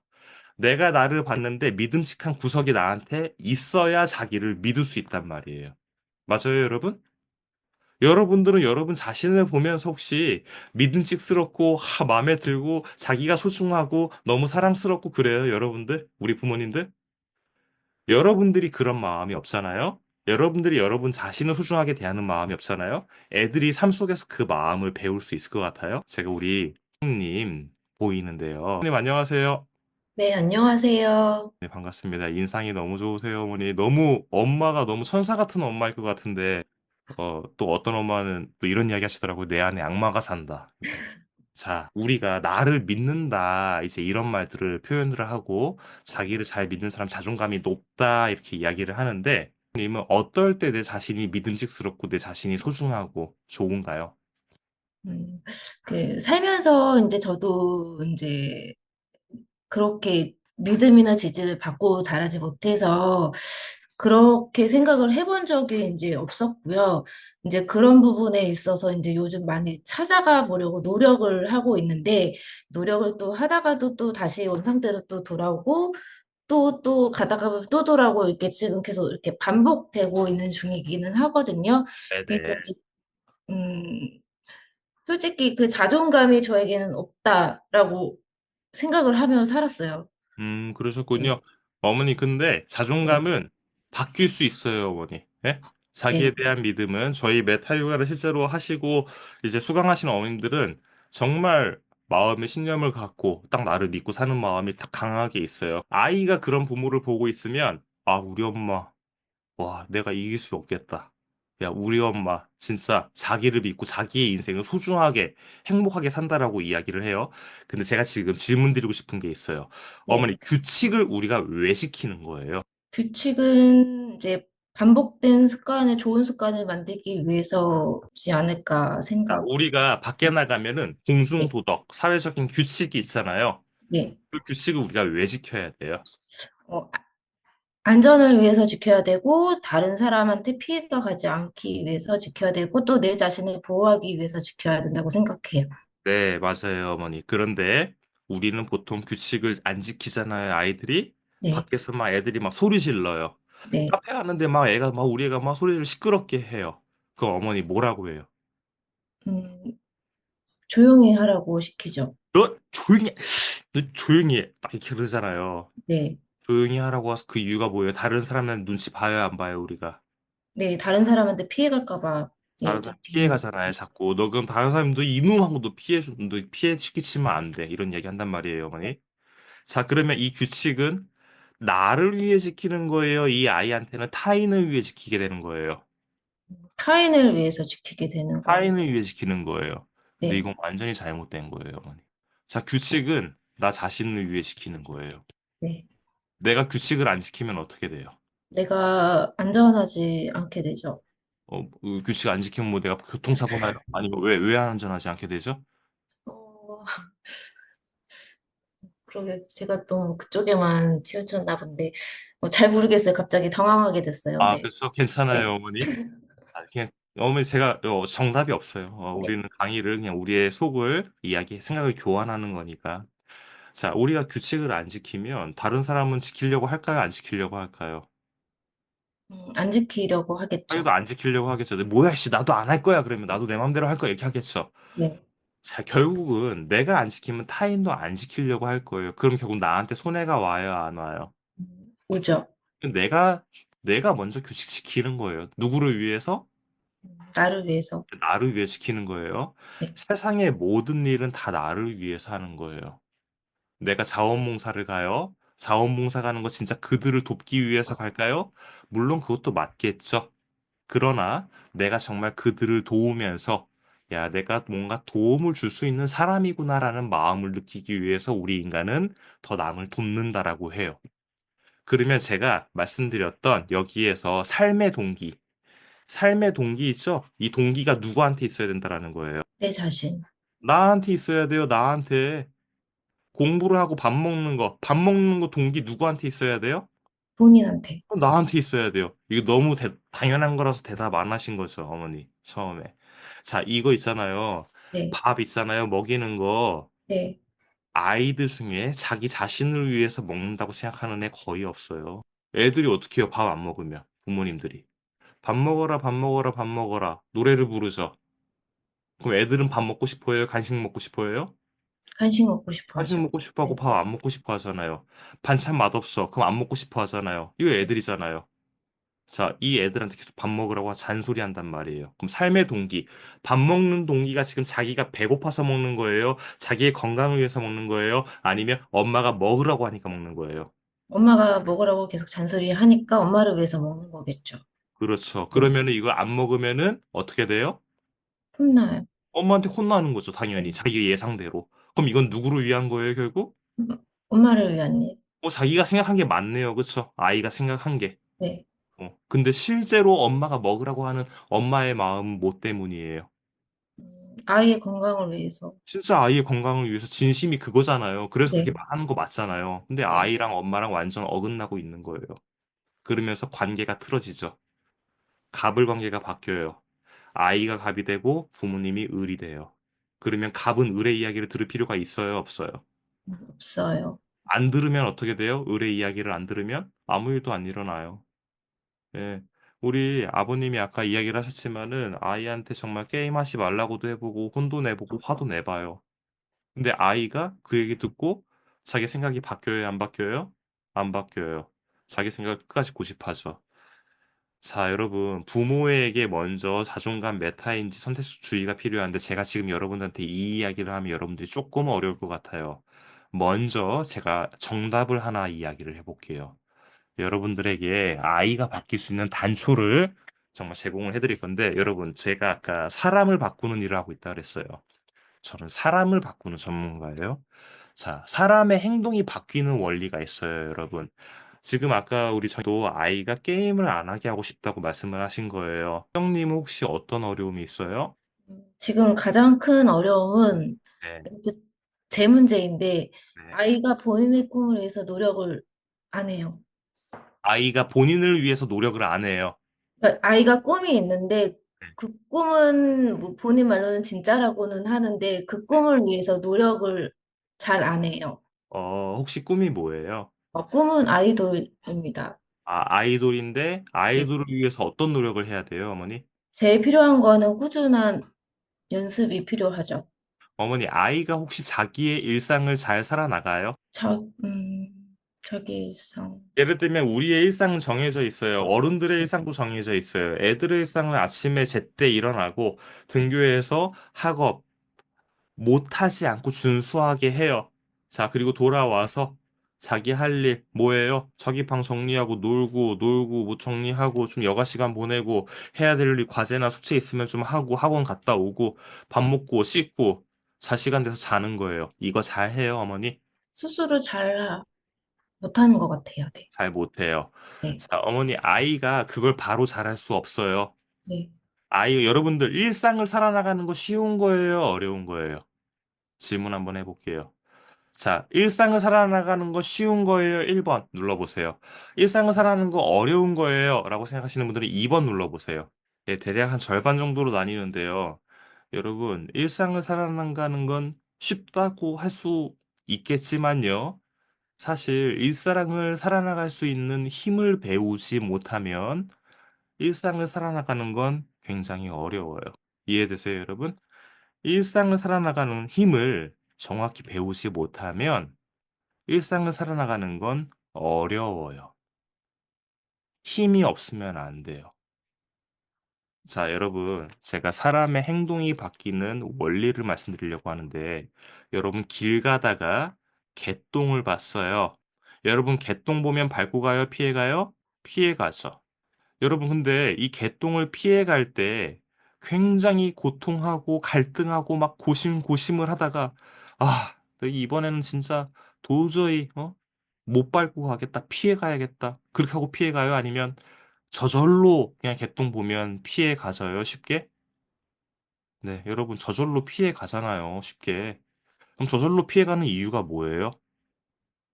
내가 나를 봤는데 믿음직한 구석이 나한테 있어야 자기를 믿을 수 있단 말이에요. 맞아요, 여러분? 여러분들은 여러분 자신을 보면서 혹시 믿음직스럽고 마음에 들고 자기가 소중하고 너무 사랑스럽고 그래요, 여러분들? 우리 부모님들? 여러분들이 그런 마음이 없잖아요? 여러분들이 여러분 자신을 소중하게 대하는 마음이 없잖아요? 애들이 삶 속에서 그 마음을 배울 수 있을 것 같아요? 제가 우리 님 보이는데요. 님 안녕하세요. 네, 안녕하세요. 네, 반갑습니다. 인상이 너무 좋으세요, 어머니. 너무 엄마가 너무 천사 같은 엄마일 것 같은데, 또 어떤 엄마는 또 이런 이야기 하시더라고요. 내 안에 악마가 산다. 자, 우리가 나를 믿는다. 이제 이런 말들을 표현을 하고, 자기를 잘 믿는 사람 자존감이 높다. 이렇게 이야기를 하는데, 님은 어떨 때 내 자신이 믿음직스럽고 내 자신이 소중하고 좋은가요? 음, 살면서 이제 저도 이제 그렇게 믿음이나 지지를 받고 자라지 못해서 그렇게 생각을 해본 적이 이제 없었고요. 이제 그런 부분에 있어서 이제 요즘 많이 찾아가 보려고 노력을 하고 있는데, 노력을 또 하다가도 또 다시 원상태로 또 돌아오고, 또 가다가 보면 또 돌아오고, 이렇게 지금 계속 이렇게 반복되고 있는 중이기는 하거든요. 그러니까 네네. 이제, 음, 솔직히 그 자존감이 저에게는 없다라고 생각을 하며 살았어요. 네, 그러셨군요. 어머니, 근데 네, 자존감은 바뀔 수 있어요, 어머니. 예? 자기에 네, 대한 믿음은 저희 메타 요가를 실제로 하시고 이제 수강하시는 어머님들은 정말 마음의 신념을 갖고 딱 나를 믿고 사는 마음이 딱 강하게 있어요. 아이가 그런 부모를 보고 있으면, 아, 우리 엄마, 와, 내가 이길 수 없겠다. 야, 우리 엄마, 진짜 자기를 믿고 자기의 인생을 소중하게, 행복하게 산다라고 이야기를 해요. 근데 제가 지금 질문 드리고 싶은 게 있어요. 네. 어머니, 규칙을 우리가 왜 시키는 거예요? 규칙은 이제 반복된 습관을, 좋은 습관을 만들기 위해서지 않을까 자, 생각. 우리가 밖에 나가면은 네, 공중도덕, 사회적인 규칙이 있잖아요. 네. 그 규칙을 우리가 왜 지켜야 돼요? 안전을 위해서 지켜야 되고, 다른 사람한테 피해가 가지 않기 위해서 지켜야 되고, 또 내 자신을 보호하기 위해서 지켜야 된다고 생각해요. 네, 맞아요, 어머니. 그런데 우리는 보통 규칙을 안 지키잖아요, 아이들이. 네, 밖에서 막 애들이 막 소리 질러요. 네. 카페 가는데 막 우리 애가 막 소리를 시끄럽게 해요. 그 어머니 뭐라고 해요? 음, 조용히 하라고 시키죠. 너 조용히, 해. 너 조용히 해. 딱 이렇게 그러잖아요. 네, 조용히 하라고 해서 그 이유가 뭐예요? 다른 사람은 눈치 봐요, 안 봐요, 우리가? 네. 다른 사람한테 피해 갈까 봐. 예, 다른 좀, 사람 피해 가잖아요, 자꾸. 너 그럼 다른 사람도 이놈하고도 너 피해 시키치면 안 돼. 이런 얘기 한단 말이에요, 어머니. 자, 그러면 이 규칙은 나를 위해 지키는 거예요? 이 아이한테는 타인을 위해 지키게 되는 거예요? 타인을 위해서 지키게 되는 거예요. 타인을 위해 지키는 거예요. 근데 네, 이건 완전히 잘못된 거예요, 어머니. 자, 규칙은 나 자신을 위해 지키는 거예요. 네. 내가 규칙을 안 지키면 어떻게 돼요? 내가 안전하지 않게 되죠. 규칙 안 지키면 뭐 내가 교통사고 나요? 아니면 왜 안전하지 않게 되죠? 어, 그러게 제가 또 그쪽에만 치우쳤나 본데 잘 모르겠어요. 갑자기 당황하게 됐어요. 아, 네, 그래서 네, 괜찮아요, 어머니. 아, 그냥 어머니 제가 정답이 없어요. 네. 우리는 강의를 그냥 우리의 속을 생각을 교환하는 거니까. 자, 우리가 규칙을 안 지키면 다른 사람은 지키려고 할까요? 안 지키려고 할까요? 안 지키려고 자기도 하겠죠. 안 지키려고 하겠죠. 뭐야, 씨, 나도 안 할 거야. 그러면 나도 내 맘대로 할 거야. 이렇게 하겠죠. 네, 자, 결국은 내가 안 지키면 타인도 안 지키려고 할 거예요. 그럼 결국 나한테 손해가 와요, 안 와요? 우죠. 내가, 내가 먼저 규칙 지키는 거예요. 누구를 위해서? 나를 위해서. 나를 위해 지키는 거예요. 네, 세상의 모든 일은 다 나를 위해서 하는 거예요. 내가 자원봉사를 가요? 자원봉사 가는 거 진짜 그들을 돕기 위해서 갈까요? 물론 그것도 맞겠죠. 그러나 내가 정말 그들을 도우면서 야, 내가 뭔가 도움을 줄 수 있는 사람이구나라는 마음을 느끼기 위해서 우리 인간은 더 남을 돕는다라고 해요. 그러면 제가 말씀드렸던 여기에서 삶의 동기 있죠? 이 동기가 누구한테 있어야 된다라는 거예요. 내 자신, 나한테 있어야 돼요, 나한테. 공부를 하고 밥 먹는 거 동기 누구한테 있어야 돼요? 본인한테. 그럼 나한테 있어야 돼요. 이거 너무 당연한 거라서 대답 안 하신 거죠, 어머니. 처음에. 자, 이거 있잖아요. 네, 밥 있잖아요. 먹이는 거. 네. 아이들 중에 자기 자신을 위해서 먹는다고 생각하는 애 거의 없어요. 애들이 어떻게 해요? 밥 안 먹으면. 부모님들이. 밥 먹어라, 밥 먹어라, 밥 먹어라. 노래를 부르죠. 그럼 애들은 밥 먹고 싶어 해요? 간식 먹고 싶어 해요? 간식 먹고 싶어 간식 하죠. 먹고 싶어 하고 네. 밥 안 먹고 싶어 하잖아요. 반찬 맛없어. 그럼 안 먹고 싶어 하잖아요. 이거 애들이잖아요. 자, 이 애들한테 계속 밥 먹으라고 잔소리한단 말이에요. 그럼 삶의 동기, 밥 먹는 동기가 지금 자기가 배고파서 먹는 거예요? 자기의 건강을 위해서 먹는 거예요? 아니면 엄마가 먹으라고 하니까 먹는 거예요? 엄마가 먹으라고 계속 잔소리 하니까 엄마를 위해서 먹는 거겠죠. 그렇죠. 네. 그러면은 이걸 안 먹으면은 어떻게 돼요? 혼나요. 엄마한테 혼나는 거죠, 당연히. 네. 자기 예상대로. 그럼 이건 누구를 위한 거예요, 결국? 음, 엄마를 위한 일. 자기가 생각한 게 맞네요. 그쵸? 아이가 생각한 게. 네. 근데 실제로 엄마가 먹으라고 하는 엄마의 마음은 뭐 때문이에요? 아이의 건강을 위해서. 진짜 아이의 건강을 위해서 진심이 그거잖아요. 그래서 그렇게 네. 말하는 거 맞잖아요. 근데 네. 아이랑 엄마랑 완전 어긋나고 있는 거예요. 그러면서 관계가 틀어지죠. 갑을 관계가 바뀌어요. 아이가 갑이 되고 부모님이 을이 돼요. 그러면 갑은 을의 이야기를 들을 필요가 있어요, 없어요? 없어요. 안 들으면 어떻게 돼요? 을의 이야기를 안 들으면 아무 일도 안 일어나요. 예. 우리 아버님이 아까 이야기를 하셨지만은 아이한테 정말 게임하지 말라고도 해보고 혼도 내보고 화도 내봐요. 근데 아이가 그 얘기 듣고 자기 생각이 바뀌어요, 안 바뀌어요? 안 바뀌어요. 자기 생각을 끝까지 고집하죠. 자, 여러분, 부모에게 먼저 자존감 메타인지 선택주의가 필요한데 제가 지금 여러분들한테 이 이야기를 하면 여러분들이 조금 어려울 것 같아요. 먼저 제가 정답을 하나 이야기를 해볼게요. 여러분들에게 아이가 바뀔 수 있는 단초를 정말 제공을 해드릴 건데, 여러분, 제가 아까 사람을 바꾸는 일을 하고 있다 그랬어요. 저는 사람을 바꾸는 전문가예요. 자, 사람의 행동이 바뀌는 원리가 있어요, 여러분. 지금 아까 우리 저도 아이가 게임을 안 하게 하고 싶다고 말씀을 하신 거예요. 형님은 혹시 어떤 어려움이 있어요? 지금 가장 큰 어려움은 네, 이제 제 문제인데 네. 아이가 본인의 꿈을 위해서 노력을 안 해요. 아이가 본인을 위해서 노력을 안 해요. 그러니까 아이가 꿈이 있는데 네, 그 꿈은 뭐 본인 말로는 진짜라고는 하는데 그 네. 꿈을 위해서 노력을 잘 안 해요. 혹시 꿈이 뭐예요? 꿈은 아이돌입니다. 아, 아이돌인데 네. 아이돌을 위해서 어떤 노력을 해야 돼요, 어머니? 제일 필요한 거는 꾸준한 연습이 필요하죠. 어머니, 아이가 혹시 자기의 일상을 잘 살아나가요? 자, 자기 일상. 예를 들면 우리의 일상은 정해져 있어요. 어른들의 일상도 정해져 있어요. 애들의 일상은 아침에 제때 일어나고 등교해서 학업 못하지 않고 준수하게 해요. 자, 그리고 돌아와서 자기 할 일 뭐예요? 자기 방 정리하고 놀고 놀고 뭐 정리하고 좀 여가 시간 보내고 해야 될 일 과제나 숙제 있으면 좀 하고 학원 갔다 오고 밥 먹고 씻고 자 시간 돼서 자는 거예요. 이거 잘 해요, 어머니? 스스로 잘 못하는 것 같아요. 네. 잘 못해요. 네. 자, 어머니, 아이가 그걸 바로 잘할 수 없어요. 네. 여러분들 일상을 살아나가는 거 쉬운 거예요? 어려운 거예요? 질문 한번 해볼게요. 자, 일상을 살아나가는 거 쉬운 거예요? 1번 눌러보세요. 일상을 살아가는 거 어려운 거예요? 라고 생각하시는 분들은 2번 눌러보세요. 예, 대략 한 절반 정도로 나뉘는데요. 여러분, 일상을 살아나가는 건 쉽다고 할 수 있겠지만요. 사실 일상을 살아나갈 수 있는 힘을 배우지 못하면 일상을 살아나가는 건 굉장히 어려워요. 이해되세요, 여러분? 일상을 살아나가는 힘을 정확히 배우지 못하면 일상을 살아나가는 건 어려워요. 힘이 없으면 안 돼요. 자, 여러분, 제가 사람의 행동이 바뀌는 원리를 말씀드리려고 하는데, 여러분, 길 가다가 개똥을 봤어요. 여러분, 개똥 보면 밟고 가요? 피해 가요? 피해 가죠. 여러분, 근데 이 개똥을 피해 갈 때 굉장히 고통하고 갈등하고 막 고심고심을 하다가, 아, 이번에는 진짜 도저히, 못 밟고 가겠다. 피해 가야겠다. 그렇게 하고 피해 가요? 아니면 저절로 그냥 개똥 보면 피해 가져요? 쉽게? 네, 여러분, 저절로 피해 가잖아요. 쉽게. 그럼 저절로 피해 가는 이유가 뭐예요?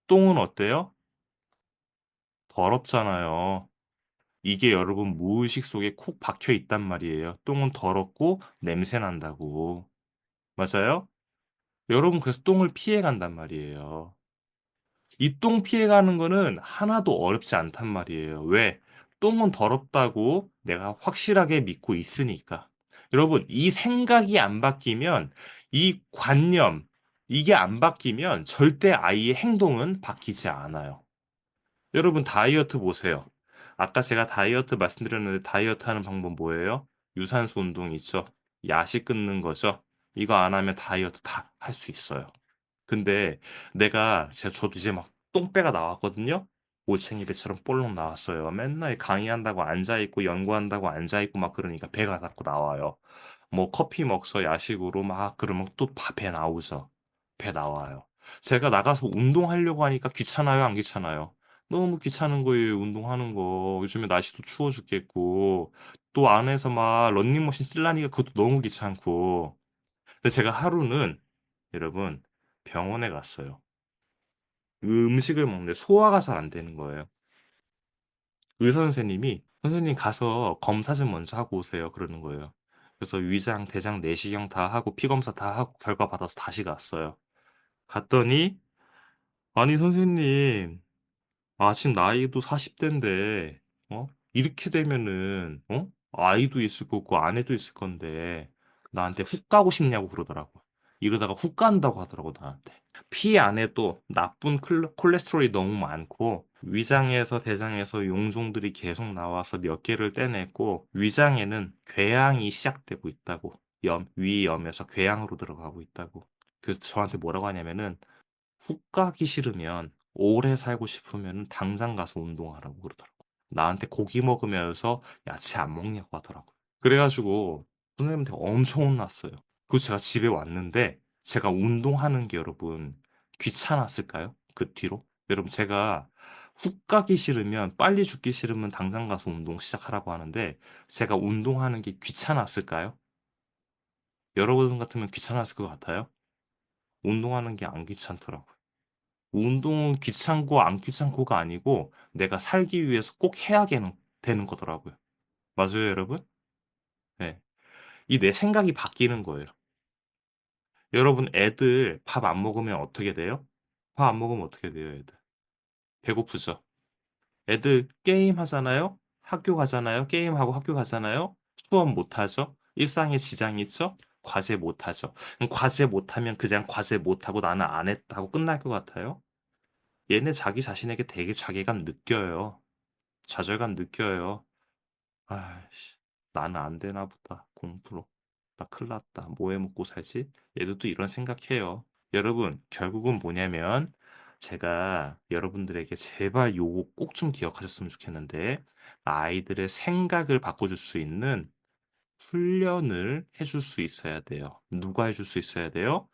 똥은 어때요? 더럽잖아요. 이게 여러분 무의식 속에 콕 박혀 있단 말이에요. 똥은 더럽고 냄새 난다고. 맞아요? 여러분 그래서 똥을 피해 간단 말이에요. 이 똥 피해 가는 거는 하나도 어렵지 않단 말이에요. 왜? 똥은 더럽다고 내가 확실하게 믿고 있으니까. 여러분, 이 생각이 안 바뀌면 이 관념, 이게 안 바뀌면 절대 아이의 행동은 바뀌지 않아요. 여러분 다이어트 보세요. 아까 제가 다이어트 말씀드렸는데 다이어트 하는 방법 뭐예요? 유산소 운동 있죠? 야식 끊는 거죠? 이거 안 하면 다이어트 다 할 수 있어요. 근데 저도 이제 막 똥배가 나왔거든요? 올챙이 배처럼 볼록 나왔어요. 맨날 강의한다고 앉아있고 연구한다고 앉아있고 막 그러니까 배가 자꾸 나와요. 뭐 커피 먹서 야식으로 막 그러면 또 배 나오죠. 배 나와요. 제가 나가서 운동하려고 하니까 귀찮아요, 안 귀찮아요? 너무 귀찮은 거예요, 운동하는 거. 요즘에 날씨도 추워 죽겠고, 또 안에서 막 런닝머신 쓰려니까 그것도 너무 귀찮고. 근데 제가 하루는, 여러분, 병원에 갔어요. 음식을 먹는데 소화가 잘 안 되는 거예요. 의사 선생님이 "선생님 가서 검사 좀 먼저 하고 오세요." 그러는 거예요. 그래서 위장, 대장, 내시경 다 하고 피 검사 다 하고 결과 받아서 다시 갔어요. 갔더니 "아니 선생님 지금 나이도 40 대인데 이렇게 되면은 아이도 있을 거고 아내도 있을 건데 나한테 훅 가고 싶냐."고 그러더라고요. 이러다가 훅 간다고 하더라고 나한테. 피 안에도 나쁜 콜레스테롤이 너무 많고 위장에서 대장에서 용종들이 계속 나와서 몇 개를 떼냈고 위장에는 궤양이 시작되고 있다고. 위염에서 궤양으로 들어가고 있다고. 그래서 저한테 뭐라고 하냐면은 훅 가기 싫으면 오래 살고 싶으면 당장 가서 운동하라고 그러더라고. 나한테 고기 먹으면서 야채 안 먹냐고 하더라고. 그래가지고 선생님한테 엄청 혼났어요. 그리고 제가 집에 왔는데 제가 운동하는 게 여러분 귀찮았을까요? 그 뒤로? 여러분 제가 훅 가기 싫으면 빨리 죽기 싫으면 당장 가서 운동 시작하라고 하는데 제가 운동하는 게 귀찮았을까요? 여러분 같으면 귀찮았을 것 같아요? 운동하는 게 안 귀찮더라고요. 운동은 귀찮고 안 귀찮고가 아니고 내가 살기 위해서 꼭 해야 되는 거더라고요. 맞아요, 여러분? 네. 이 내 생각이 바뀌는 거예요. 여러분, 애들 밥 안 먹으면 어떻게 돼요? 밥 안 먹으면 어떻게 돼요, 애들? 배고프죠? 애들 게임 하잖아요? 학교 가잖아요? 게임하고 학교 가잖아요? 수업 못 하죠? 일상에 지장이 있죠? 과제 못 하죠? 그럼 과제 못 하면 그냥 과제 못 하고 나는 안 했다고 끝날 것 같아요? 얘네 자기 자신에게 되게 자괴감 느껴요. 좌절감 느껴요. 아이씨, 나는 안 되나 보다. 공부로. 나 큰일 났다. 뭐 해 먹고 살지? 얘들도 이런 생각해요. 여러분, 결국은 뭐냐면, 제가 여러분들에게 제발 요거 꼭 좀 기억하셨으면 좋겠는데, 아이들의 생각을 바꿔줄 수 있는 훈련을 해줄 수 있어야 돼요. 누가 해줄 수 있어야 돼요?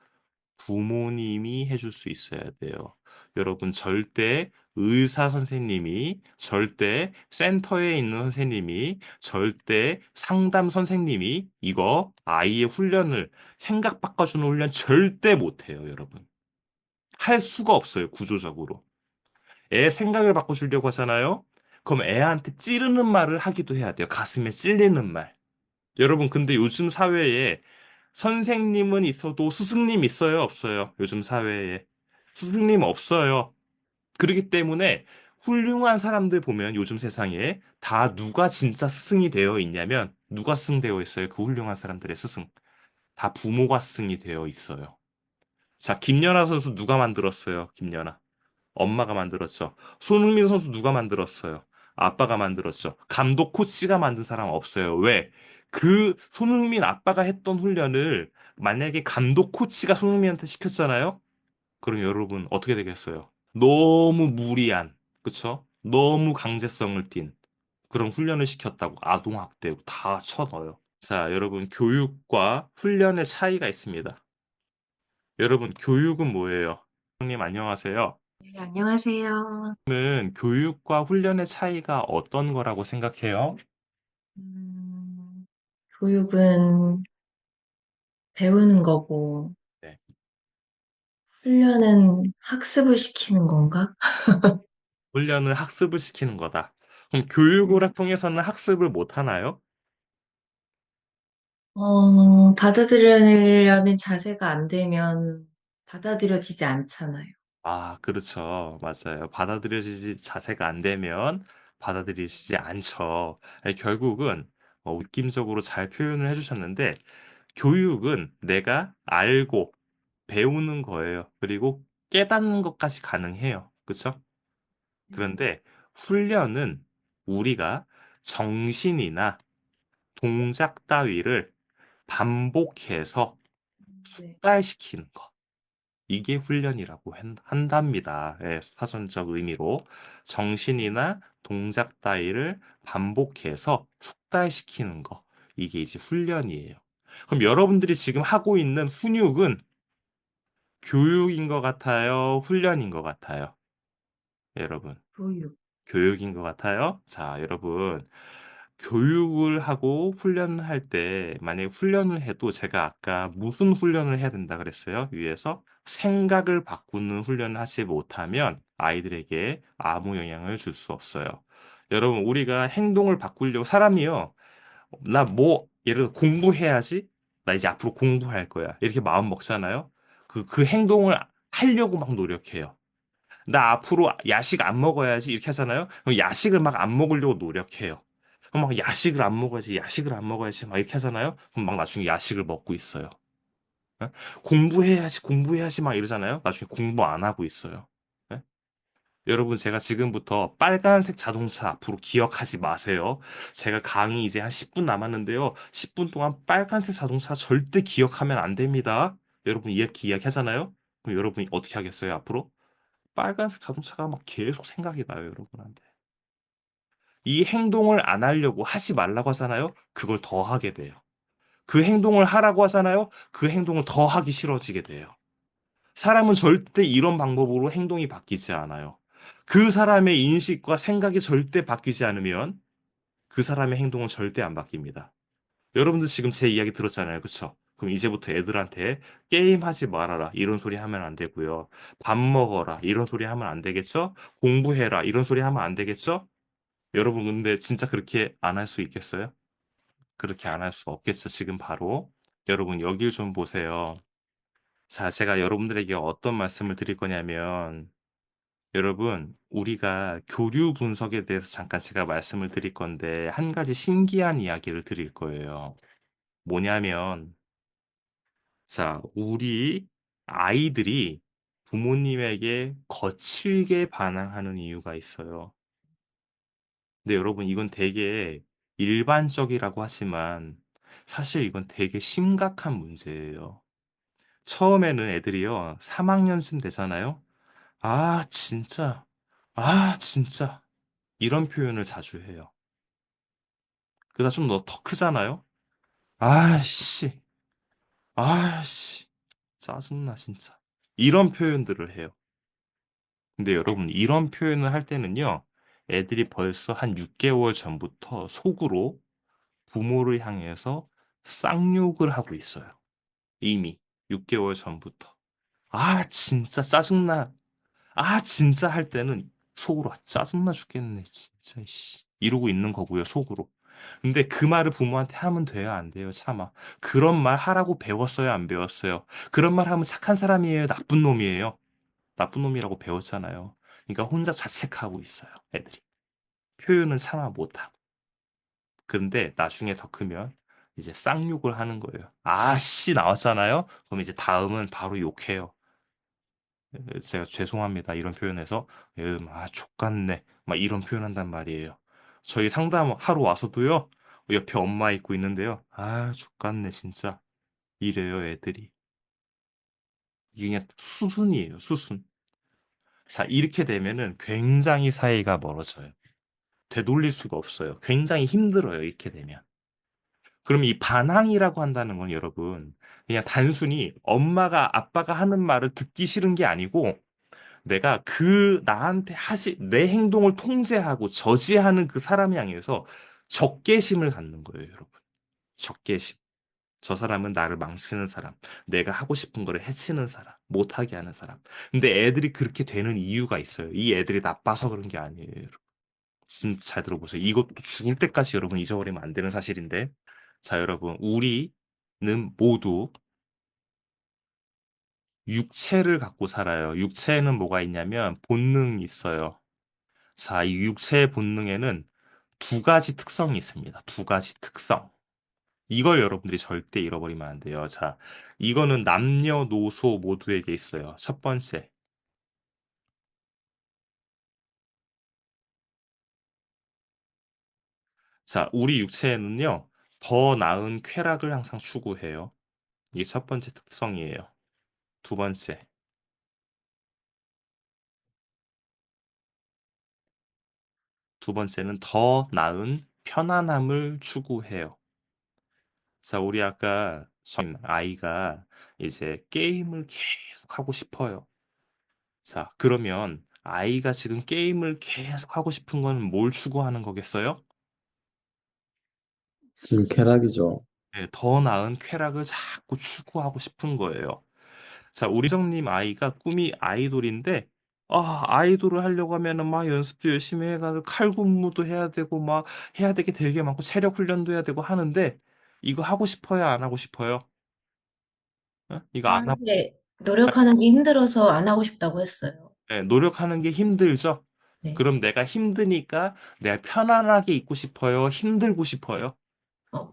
부모님이 해줄 수 있어야 돼요. 여러분, 절대 의사 선생님이, 절대 센터에 있는 선생님이, 절대 상담 선생님이 이거 아이의 훈련을, 생각 바꿔주는 훈련 절대 못해요, 여러분. 할 수가 없어요, 구조적으로. 애 생각을 바꿔주려고 하잖아요? 그럼 애한테 찌르는 말을 하기도 해야 돼요. 가슴에 찔리는 말. 여러분, 근데 요즘 사회에 선생님은 있어도 스승님 있어요, 없어요? 요즘 사회에. 스승님 없어요. 그렇기 때문에 훌륭한 사람들 보면 요즘 세상에 다 누가 진짜 스승이 되어 있냐면 누가 스승 되어 있어요? 그 훌륭한 사람들의 스승. 다 부모가 스승이 되어 있어요. 자, 김연아 선수 누가 만들었어요? 김연아. 엄마가 만들었죠. 손흥민 선수 누가 만들었어요? 아빠가 만들었죠. 감독 코치가 만든 사람 없어요. 왜? 그 손흥민 아빠가 했던 훈련을 만약에 감독 코치가 손흥민한테 시켰잖아요? 그럼 여러분 어떻게 되겠어요? 너무 무리한, 그쵸? 너무 강제성을 띤 그런 훈련을 시켰다고 아동학대 다 쳐넣어요. 자, 여러분 교육과 훈련의 차이가 있습니다. 여러분 교육은 뭐예요? 형님 안녕하세요. 네, 안녕하세요. 는 교육과 훈련의 차이가 어떤 거라고 생각해요? 교육은 배우는 거고, 네. 훈련은 학습을 시키는 건가? 훈련은 학습을 시키는 거다. 그럼 네. 교육을 통해서는 학습을 못 하나요? 받아들이려는 자세가 안 되면 받아들여지지 않잖아요. 그렇죠. 맞아요. 받아들여지지 자세가 안 되면 받아들이시지 않죠. 결국은 느낌적으로 잘 표현을 해주셨는데 교육은 내가 알고 배우는 거예요. 그리고 깨닫는 것까지 가능해요. 그렇죠? 그런데 훈련은 우리가 정신이나 동작 따위를 반복해서 네. 숙달시키는 거. 이게 훈련이라고 한답니다. 예, 사전적 의미로. 정신이나 동작 따위를 반복해서 숙달시키는 거. 이게 이제 훈련이에요. 그럼 여러분들이 지금 하고 있는 훈육은 교육인 것 같아요? 훈련인 것 같아요? 여러분. 교육. 교육인 것 같아요. 자, 여러분. 교육을 하고 훈련을 할 때, 만약에 훈련을 해도 제가 아까 무슨 훈련을 해야 된다 그랬어요? 위에서 생각을 바꾸는 훈련을 하지 못하면 아이들에게 아무 영향을 줄 수 없어요. 여러분, 우리가 행동을 바꾸려고 사람이요. 예를 들어 공부해야지. 나 이제 앞으로 공부할 거야. 이렇게 마음 먹잖아요. 그 행동을 하려고 막 노력해요. 나 앞으로 야식 안 먹어야지. 이렇게 하잖아요. 그럼 야식을 막 안 먹으려고 노력해요. 그럼 막 야식을 안 먹어야지, 야식을 안 먹어야지. 막 이렇게 하잖아요. 그럼 막 나중에 야식을 먹고 있어요. 예? 공부해야지, 공부해야지. 막 이러잖아요. 나중에 공부 안 하고 있어요. 예? 여러분, 제가 지금부터 빨간색 자동차 앞으로 기억하지 마세요. 제가 강의 이제 한 10분 남았는데요. 10분 동안 빨간색 자동차 절대 기억하면 안 됩니다. 여러분, 이렇게 이야기하잖아요? 그럼 여러분이 어떻게 하겠어요, 앞으로? 빨간색 자동차가 막 계속 생각이 나요, 여러분한테. 이 행동을 안 하려고 하지 말라고 하잖아요? 그걸 더 하게 돼요. 그 행동을 하라고 하잖아요? 그 행동을 더 하기 싫어지게 돼요. 사람은 절대 이런 방법으로 행동이 바뀌지 않아요. 그 사람의 인식과 생각이 절대 바뀌지 않으면 그 사람의 행동은 절대 안 바뀝니다. 여러분들 지금 제 이야기 들었잖아요. 그쵸? 그럼 이제부터 애들한테 게임하지 말아라. 이런 소리 하면 안 되고요. 밥 먹어라. 이런 소리 하면 안 되겠죠? 공부해라. 이런 소리 하면 안 되겠죠? 여러분 근데 진짜 그렇게 안 할 수 있겠어요? 그렇게 안 할 수 없겠죠. 지금 바로. 여러분 여길 좀 보세요. 자, 제가 여러분들에게 어떤 말씀을 드릴 거냐면 여러분, 우리가 교류 분석에 대해서 잠깐 제가 말씀을 드릴 건데, 한 가지 신기한 이야기를 드릴 거예요. 뭐냐면, 자, 우리 아이들이 부모님에게 거칠게 반항하는 이유가 있어요. 근데 여러분, 이건 되게 일반적이라고 하지만, 사실 이건 되게 심각한 문제예요. 처음에는 애들이요, 3학년쯤 되잖아요? 아, 진짜. 아, 진짜. 이런 표현을 자주 해요. 그러다 좀 더 크잖아요? 아씨, 아씨, 짜증나, 진짜. 이런 표현들을 해요. 근데 여러분, 이런 표현을 할 때는요, 애들이 벌써 한 6개월 전부터 속으로 부모를 향해서 쌍욕을 하고 있어요. 이미 6개월 전부터. 아, 진짜 짜증나. 아, 진짜 할 때는 속으로 아, 짜증나 죽겠네, 진짜, 씨. 이러고 있는 거고요, 속으로. 근데 그 말을 부모한테 하면 돼요, 안 돼요, 차마. 그런 말 하라고 배웠어요, 안 배웠어요? 그런 말 하면 착한 사람이에요, 나쁜 놈이에요? 나쁜 놈이라고 배웠잖아요. 그러니까 혼자 자책하고 있어요, 애들이. 표현은 차마 못하고. 근데 나중에 더 크면 이제 쌍욕을 하는 거예요. 아씨 나왔잖아요? 그럼 이제 다음은 바로 욕해요. 제가 죄송합니다. 이런 표현에서 족같네. 막 이런 표현한단 말이에요. 저희 상담 하러 와서도요. 옆에 엄마 있고 있는데요. 아, 족같네 진짜. 이래요, 애들이. 이게 그냥 수순이에요, 수순. 자, 이렇게 되면은 굉장히 사이가 멀어져요. 되돌릴 수가 없어요. 굉장히 힘들어요, 이렇게 되면. 그럼 이 반항이라고 한다는 건 여러분, 그냥 단순히 엄마가, 아빠가 하는 말을 듣기 싫은 게 아니고, 내가 내 행동을 통제하고 저지하는 그 사람을 향해서 적개심을 갖는 거예요, 여러분. 적개심. 저 사람은 나를 망치는 사람, 내가 하고 싶은 거를 해치는 사람, 못하게 하는 사람. 근데 애들이 그렇게 되는 이유가 있어요. 이 애들이 나빠서 그런 게 아니에요, 여러분. 진짜 잘 들어보세요. 이것도 죽을 때까지 여러분 잊어버리면 안 되는 사실인데. 자, 여러분, 우리는 모두 육체를 갖고 살아요. 육체에는 뭐가 있냐면 본능이 있어요. 자, 이 육체의 본능에는 두 가지 특성이 있습니다. 두 가지 특성. 이걸 여러분들이 절대 잃어버리면 안 돼요. 자, 이거는 남녀노소 모두에게 있어요. 첫 번째. 자, 우리 육체에는요, 더 나은 쾌락을 항상 추구해요. 이게 첫 번째 특성이에요. 두 번째. 두 번째는 더 나은 편안함을 추구해요. 자, 우리 아까 아이가 이제 게임을 계속 하고 싶어요. 자, 그러면 아이가 지금 게임을 계속 하고 싶은 건 뭘 추구하는 거겠어요? 지금 쾌락이죠. 네, 더 나은 쾌락을 자꾸 추구하고 싶은 거예요. 자, 우리 정님 아이가 꿈이 아이돌인데 아이돌을 하려고 하면은 막 연습도 열심히 해가지고 칼군무도 해야 되고 막 해야 될 게 되게 많고 체력 훈련도 해야 되고 하는데 이거 하고 싶어요? 안 하고 싶어요? 어? 이거 안 하고 싶 하는데 노력하는 게 힘들어서 안 하고 싶다고 했어요. 예, 노력하는 게 힘들죠? 네. 그럼 내가 힘드니까 내가 편안하게 있고 싶어요? 힘들고 싶어요?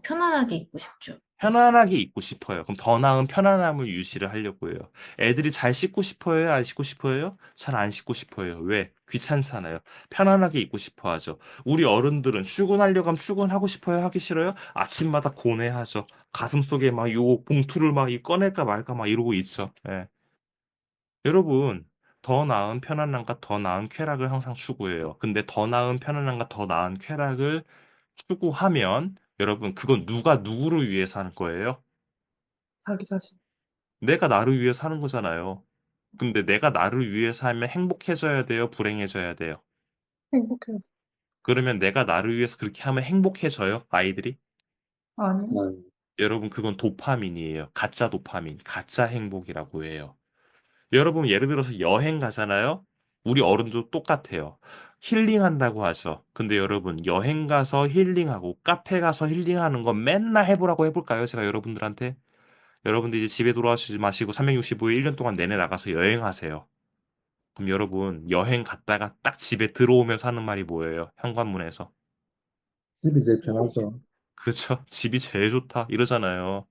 편안하게 있고 싶죠. 네. 편안하게 있고 싶어요. 그럼 더 나은 편안함을 유지를 하려고 해요. 애들이 잘 씻고 싶어요? 안 씻고 싶어요? 잘 안 씻고 싶어요. 왜? 귀찮잖아요. 편안하게 있고 싶어 하죠. 우리 어른들은 출근하려고 하면 출근하고 싶어요? 하기 싫어요? 아침마다 고뇌하죠. 가슴속에 막 요 봉투를 막 꺼낼까 말까 막 이러고 있죠. 예. 여러분, 더 나은 편안함과 더 나은 쾌락을 항상 추구해요. 근데 더 나은 편안함과 더 나은 쾌락을 추구하면 여러분, 그건 누가 누구를 위해서 하는 거예요? 자기 자신. 내가 나를 위해서 하는 거잖아요. 근데 내가 나를 위해서 하면 행복해져야 돼요? 불행해져야 돼요? 행복해요. 그러면 내가 나를 위해서 그렇게 하면 행복해져요? 아이들이? 아니, 여러분, 그건 도파민이에요. 가짜 도파민, 가짜 행복이라고 해요. 여러분, 예를 들어서 여행 가잖아요? 우리 어른도 똑같아요. 힐링한다고 하죠. 근데 여러분, 여행 가서 힐링하고 카페 가서 힐링하는 거 맨날 해보라고 해볼까요? 제가 여러분들한테? 여러분들 이제 집에 돌아오시지 마시고 365일 1년 동안 내내 나가서 여행하세요. 그럼 여러분, 여행 갔다가 딱 집에 들어오면서 하는 말이 뭐예요? 현관문에서. 집이 제일 편하죠. 그렇죠? 집이 제일 좋다. 이러잖아요.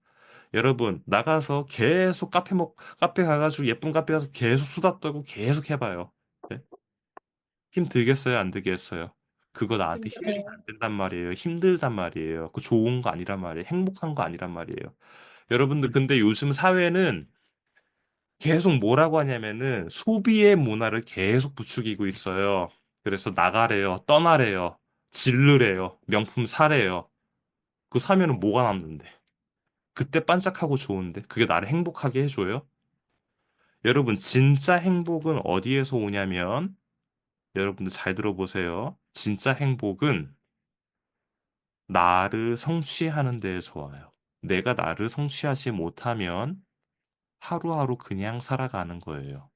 여러분, 나가서 계속 카페 가가지고 예쁜 카페 가서 계속 수다 떨고 계속 해봐요. 네? 힘 들겠어요? 안 들겠어요? 그거 나한테 힐링이 안 된단 말이에요. 힘들단 말이에요. 그 좋은 거 아니란 말이에요. 행복한 거 아니란 말이에요. 여러분들, 근데 요즘 사회는 계속 뭐라고 하냐면은 소비의 문화를 계속 부추기고 있어요. 그래서 나가래요, 떠나래요, 질르래요, 명품 사래요. 그거 사면은 뭐가 남는데? 그때 반짝하고 좋은데? 그게 나를 행복하게 해줘요? 여러분, 진짜 행복은 어디에서 오냐면, 여러분들 잘 들어보세요. 진짜 행복은 나를 성취하는 데에서 와요. 내가 나를 성취하지 못하면 하루하루 그냥 살아가는 거예요.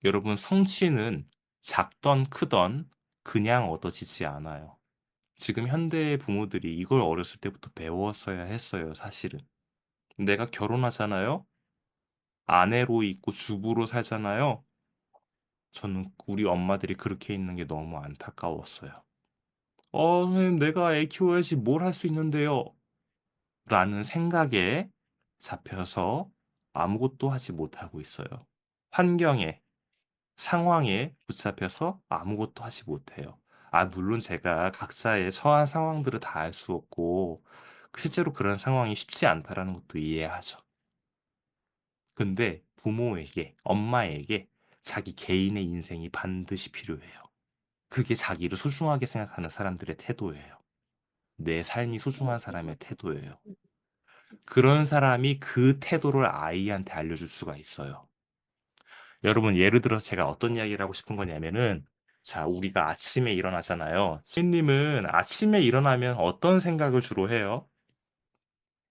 여러분, 성취는 작던 크던 그냥 얻어지지 않아요. 지금 현대의 부모들이 이걸 어렸을 때부터 배웠어야 했어요, 사실은. 내가 결혼하잖아요? 아내로 있고 주부로 살잖아요? 저는 우리 엄마들이 그렇게 있는 게 너무 안타까웠어요. 선생님, 내가 애 키워야지 뭘 할 수 있는데요? 라는 생각에 잡혀서 아무것도 하지 못하고 있어요. 환경에, 상황에 붙잡혀서 아무것도 하지 못해요. 물론 제가 각자의 처한 상황들을 다 알 수 없고, 실제로 그런 상황이 쉽지 않다라는 것도 이해하죠. 근데 부모에게, 엄마에게 자기 개인의 인생이 반드시 필요해요. 그게 자기를 소중하게 생각하는 사람들의 태도예요. 내 삶이 소중한 사람의 태도예요. 그런 사람이 그 태도를 아이한테 알려줄 수가 있어요. 여러분, 예를 들어서 제가 어떤 이야기를 하고 싶은 거냐면은, 자, 우리가 아침에 일어나잖아요. 신님은 아침에 일어나면 어떤 생각을 주로 해요?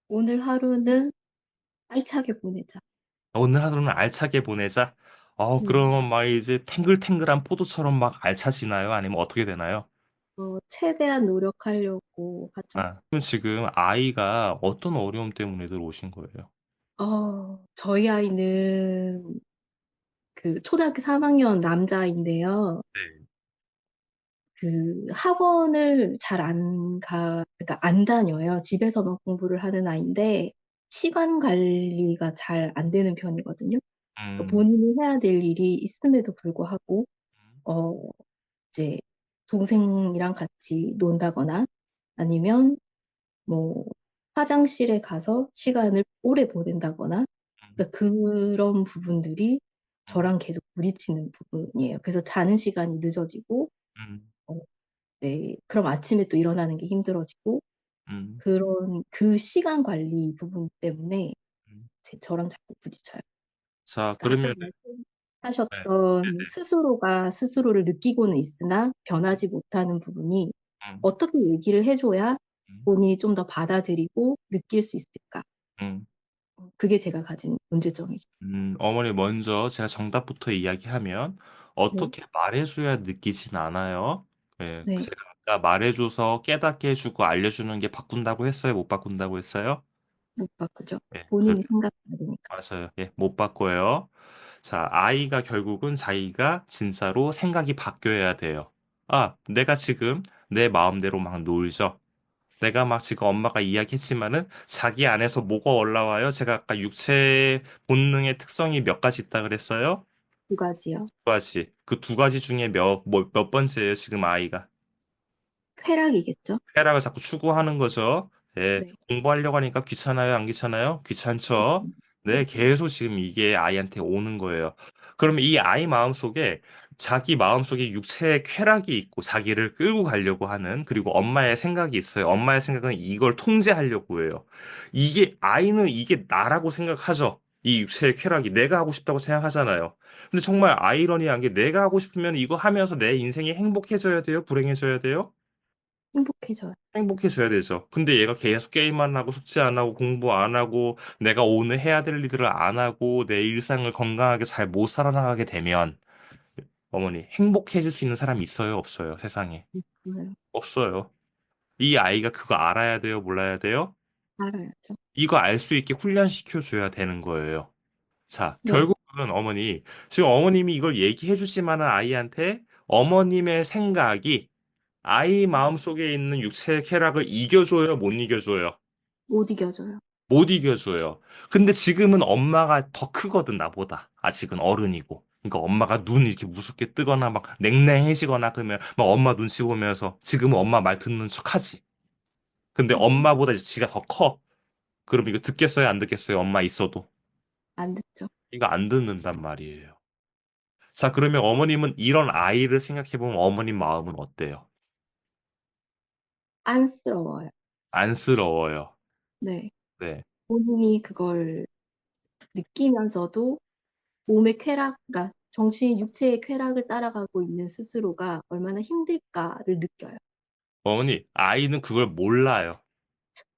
오늘 하루는 알차게 보내자. 오늘 하루는 알차게 보내자. 음, 그러면 막 이제 탱글탱글한 포도처럼 막 알차지나요? 아니면 어떻게 되나요? 최대한 노력하려고 하죠. 그럼 지금 아이가 어떤 어려움 때문에 들어오신 거예요? 저희 아이는 그 초등학교 3학년 남자인데요. 네. 그 학원을 잘 그러니까 안 다녀요. 집에서만 공부를 하는 아이인데 시간 관리가 잘 안 되는 편이거든요. 그러니까 음, 본인이 해야 될 일이 있음에도 불구하고 어, 이제 동생이랑 같이 논다거나 아니면 뭐 화장실에 가서 시간을 오래 보낸다거나 그러니까 그런 부분들이 음, 저랑 계속 부딪히는 부분이에요. 그래서 자는 시간이 늦어지고 음, 어, 네, 그럼 아침에 또 일어나는 게 힘들어지고 음, 그런 그 시간 관리 부분 때문에 음. 저랑 자꾸 부딪혀요. 자, 그러니까 아까 그러면, 네, 말씀하셨던 스스로가 스스로를 느끼고는 있으나 변하지 못하는 부분이 음, 어떻게 얘기를 해줘야 음, 본인이 좀 더 받아들이고 느낄 수 있을까? 음. 그게 제가 가진 문제점이죠. 어머니 먼저 제가 정답부터 이야기하면 네, 어떻게 말해줘야 느끼진 않아요. 예, 네, 제가 아까 말해줘서 깨닫게 해주고 알려주는 게 바꾼다고 했어요? 못 바꾼다고 했어요? 못 바꾸죠. 예, 본인이 생각해야 되니까. 맞아요. 예, 못 바꿔요. 자, 아이가 결국은 자기가 진짜로 생각이 바뀌어야 돼요. 아, 내가 지금 내 마음대로 막 놀죠. 내가 막 지금 엄마가 이야기했지만은 자기 안에서 뭐가 올라와요? 제가 아까 육체 본능의 특성이 몇 가지 있다 그랬어요? 두 가지요. 두 가지. 그 두 가지 중에 몇 번째예요, 지금 아이가? 쾌락이겠죠? 쾌락을 자꾸 추구하는 거죠. 네, 네, 공부하려고 하니까 귀찮아요, 안 귀찮아요? 귀찮죠? 네, 네, 계속 지금 이게 아이한테 오는 거예요. 그러면 이 아이 마음속에 자기 마음속에 육체의 쾌락이 있고 자기를 끌고 가려고 하는 그리고 엄마의 생각이 있어요. 엄마의 생각은 이걸 통제하려고 해요. 아이는 이게 나라고 생각하죠. 이 육체의 쾌락이 내가 하고 싶다고 생각하잖아요. 근데 정말 아이러니한 게 내가 하고 싶으면 이거 하면서 내 인생이 행복해져야 돼요? 불행해져야 돼요? 행복해져요. 행복해져야 되죠. 근데 얘가 계속 게임만 하고 숙제 안 하고 공부 안 하고 내가 오늘 해야 될 일들을 안 하고 내 일상을 건강하게 잘 못 살아나가게 되면 어머니 행복해질 수 있는 사람이 있어요? 없어요? 세상에. 좋아요. 없어요. 이 아이가 그거 알아야 돼요? 몰라야 돼요? 알아야죠. 이거 알 수 있게 훈련시켜 줘야 되는 거예요. 자, 네, 결국은 어머니, 지금 어머님이 이걸 얘기해 주지만은 아이한테 어머님의 생각이 아이 마음속에 있는 육체의 쾌락을 이겨줘요? 못 이겨줘요? 못 이겨줘요. 못 이겨줘요. 근데 지금은 엄마가 더 크거든, 나보다. 아직은 어른이고. 그러니까 엄마가 눈 이렇게 무섭게 뜨거나 막 냉랭해지거나 그러면 막 엄마 눈치 보면서 지금은 엄마 말 듣는 척 하지. 근데 음, 엄마보다 이제 지가 더 커. 그럼 이거 듣겠어요, 안 듣겠어요? 엄마 있어도. 안 듣죠. 이거 안 듣는단 말이에요. 자, 그러면 어머님은 이런 아이를 생각해보면 어머님 마음은 어때요? 안쓰러워요. 안쓰러워요. 네. 네. 본인이 그걸 느끼면서도 몸의 쾌락, 그러니까 정신, 육체의 쾌락을 따라가고 있는 스스로가 얼마나 힘들까를 느껴요. 어머니, 아이는 그걸 몰라요.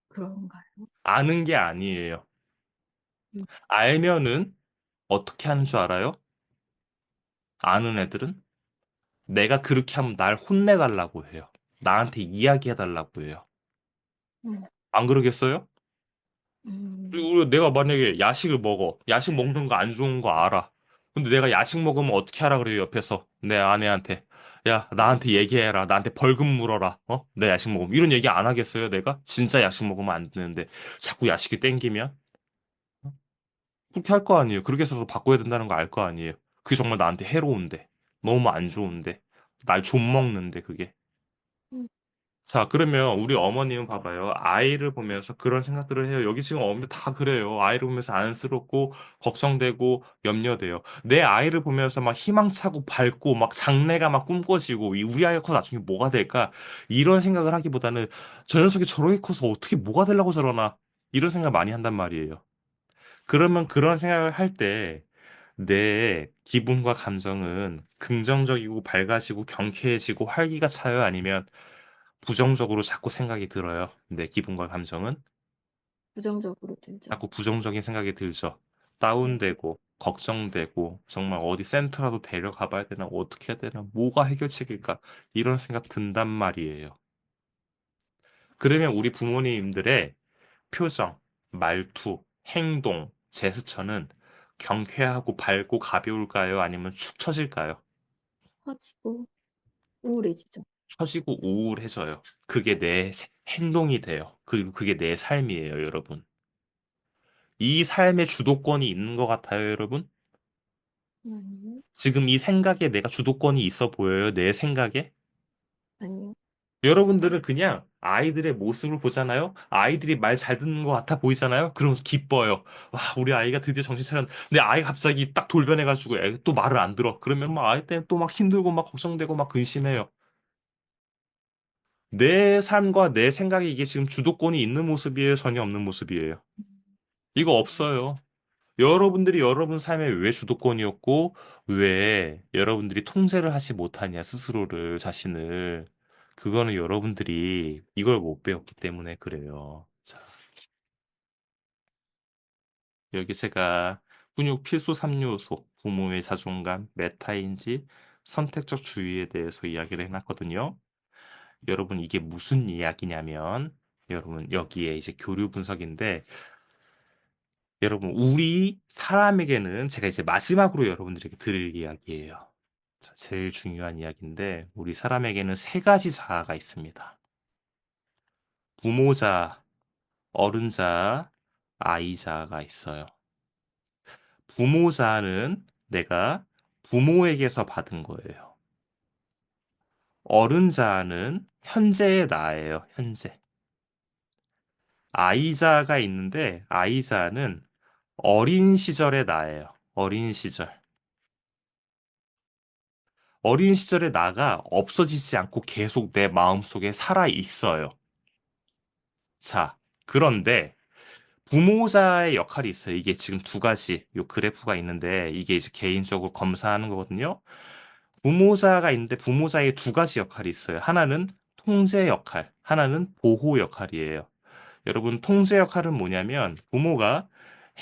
그런가요? 아는 게 아니에요. 음, 알면은 어떻게 하는 줄 알아요? 아는 애들은 내가 그렇게 하면 날 혼내달라고 해요. 나한테 이야기해달라고 해요. 음, 안 그러겠어요? 음, 그리고 내가 만약에 야식을 먹어. 야식 먹는 거 안 좋은 거 알아. 근데 내가 야식 먹으면 어떻게 하라 그래요, 옆에서. 내 아내한테. 야, 나한테 얘기해라. 나한테 벌금 물어라. 어? 내 야식 먹으면. 이런 얘기 안 하겠어요, 내가? 진짜 야식 먹으면 안 되는데. 자꾸 야식이 땡기면? 그렇게 할 거 아니에요. 그렇게 해서 바꿔야 된다는 거 알 거 아니에요. 그게 정말 나한테 해로운데. 너무 안 좋은데. 날 좀 먹는데, 그게. 음, 자, 그러면 우리 어머님은 봐봐요. 아이를 보면서 그런 생각들을 해요. 여기 지금 어머니 다 그래요. 아이를 보면서 안쓰럽고, 걱정되고, 염려돼요. 내 아이를 보면서 막 희망차고 밝고, 막 장래가 막 꿈꿔지고, 우리 아이가 커서 나중에 뭐가 될까? 이런 생각을 하기보다는 저 녀석이 저렇게 커서 어떻게 뭐가 되려고 저러나? 이런 생각 많이 한단 말이에요. 그러면 그런 생각을 할 때, 내 기분과 감정은 긍정적이고 밝아지고 경쾌해지고 활기가 차요? 아니면 부정적으로 자꾸 생각이 들어요. 내 기분과 감정은 부정적으로 들죠. 자꾸 부정적인 생각이 들죠. 네. 다운되고 걱정되고 정말 어디 센터라도 데려가 봐야 되나 어떻게 해야 되나 뭐가 해결책일까 이런 생각 든단 말이에요. 그러면 우리 부모님들의 표정, 말투, 행동, 제스처는 경쾌하고 밝고 가벼울까요? 아니면 축 처질까요? 커지고 우울해지죠. 처지고 우울해져요. 그게 내 행동이 돼요. 그게 내 삶이에요, 여러분. 이 삶의 주도권이 있는 것 같아요, 여러분? 아니요, 지금 이 생각에 내가 주도권이 있어 보여요, 내 생각에? 아니요. 여러분들은 그냥 아이들의 모습을 보잖아요? 아이들이 말 잘 듣는 것 같아 보이잖아요? 그럼 기뻐요. 와, 우리 아이가 드디어 정신 차렸네. 근데 아이가 갑자기 딱 돌변해가지고 또 말을 안 들어. 그러면 막 아이 때문에 또 막 힘들고 막 걱정되고 막 근심해요. 내 삶과 내 생각이 이게 지금 주도권이 있는 모습이에요? 전혀 없는 모습이에요? 이거 없어요. 여러분들이 여러분 삶에 왜 주도권이었고, 왜 여러분들이 통제를 하지 못하냐, 스스로를, 자신을. 그거는 여러분들이 이걸 못 배웠기 때문에 그래요. 자, 여기 제가 훈육 필수 3요소, 부모의 자존감, 메타인지, 선택적 주의에 대해서 이야기를 해놨거든요. 여러분 이게 무슨 이야기냐면 여러분 여기에 이제 교류 분석인데 여러분 우리 사람에게는 제가 이제 마지막으로 여러분들에게 드릴 이야기예요. 자, 제일 중요한 이야기인데 우리 사람에게는 세 가지 자아가 있습니다. 부모자, 어른자, 아이자가 있어요. 부모자는 내가 부모에게서 받은 거예요. 어른자는 현재의 나예요, 현재. 아이자가 있는데 아이자는 어린 시절의 나예요. 어린 시절. 어린 시절의 나가 없어지지 않고 계속 내 마음속에 살아 있어요. 자, 그런데 부모자의 역할이 있어요. 이게 지금 두 가지 요 그래프가 있는데 이게 이제 개인적으로 검사하는 거거든요. 부모자가 있는데 부모자의 두 가지 역할이 있어요. 하나는 통제 역할, 하나는 보호 역할이에요. 여러분, 통제 역할은 뭐냐면 부모가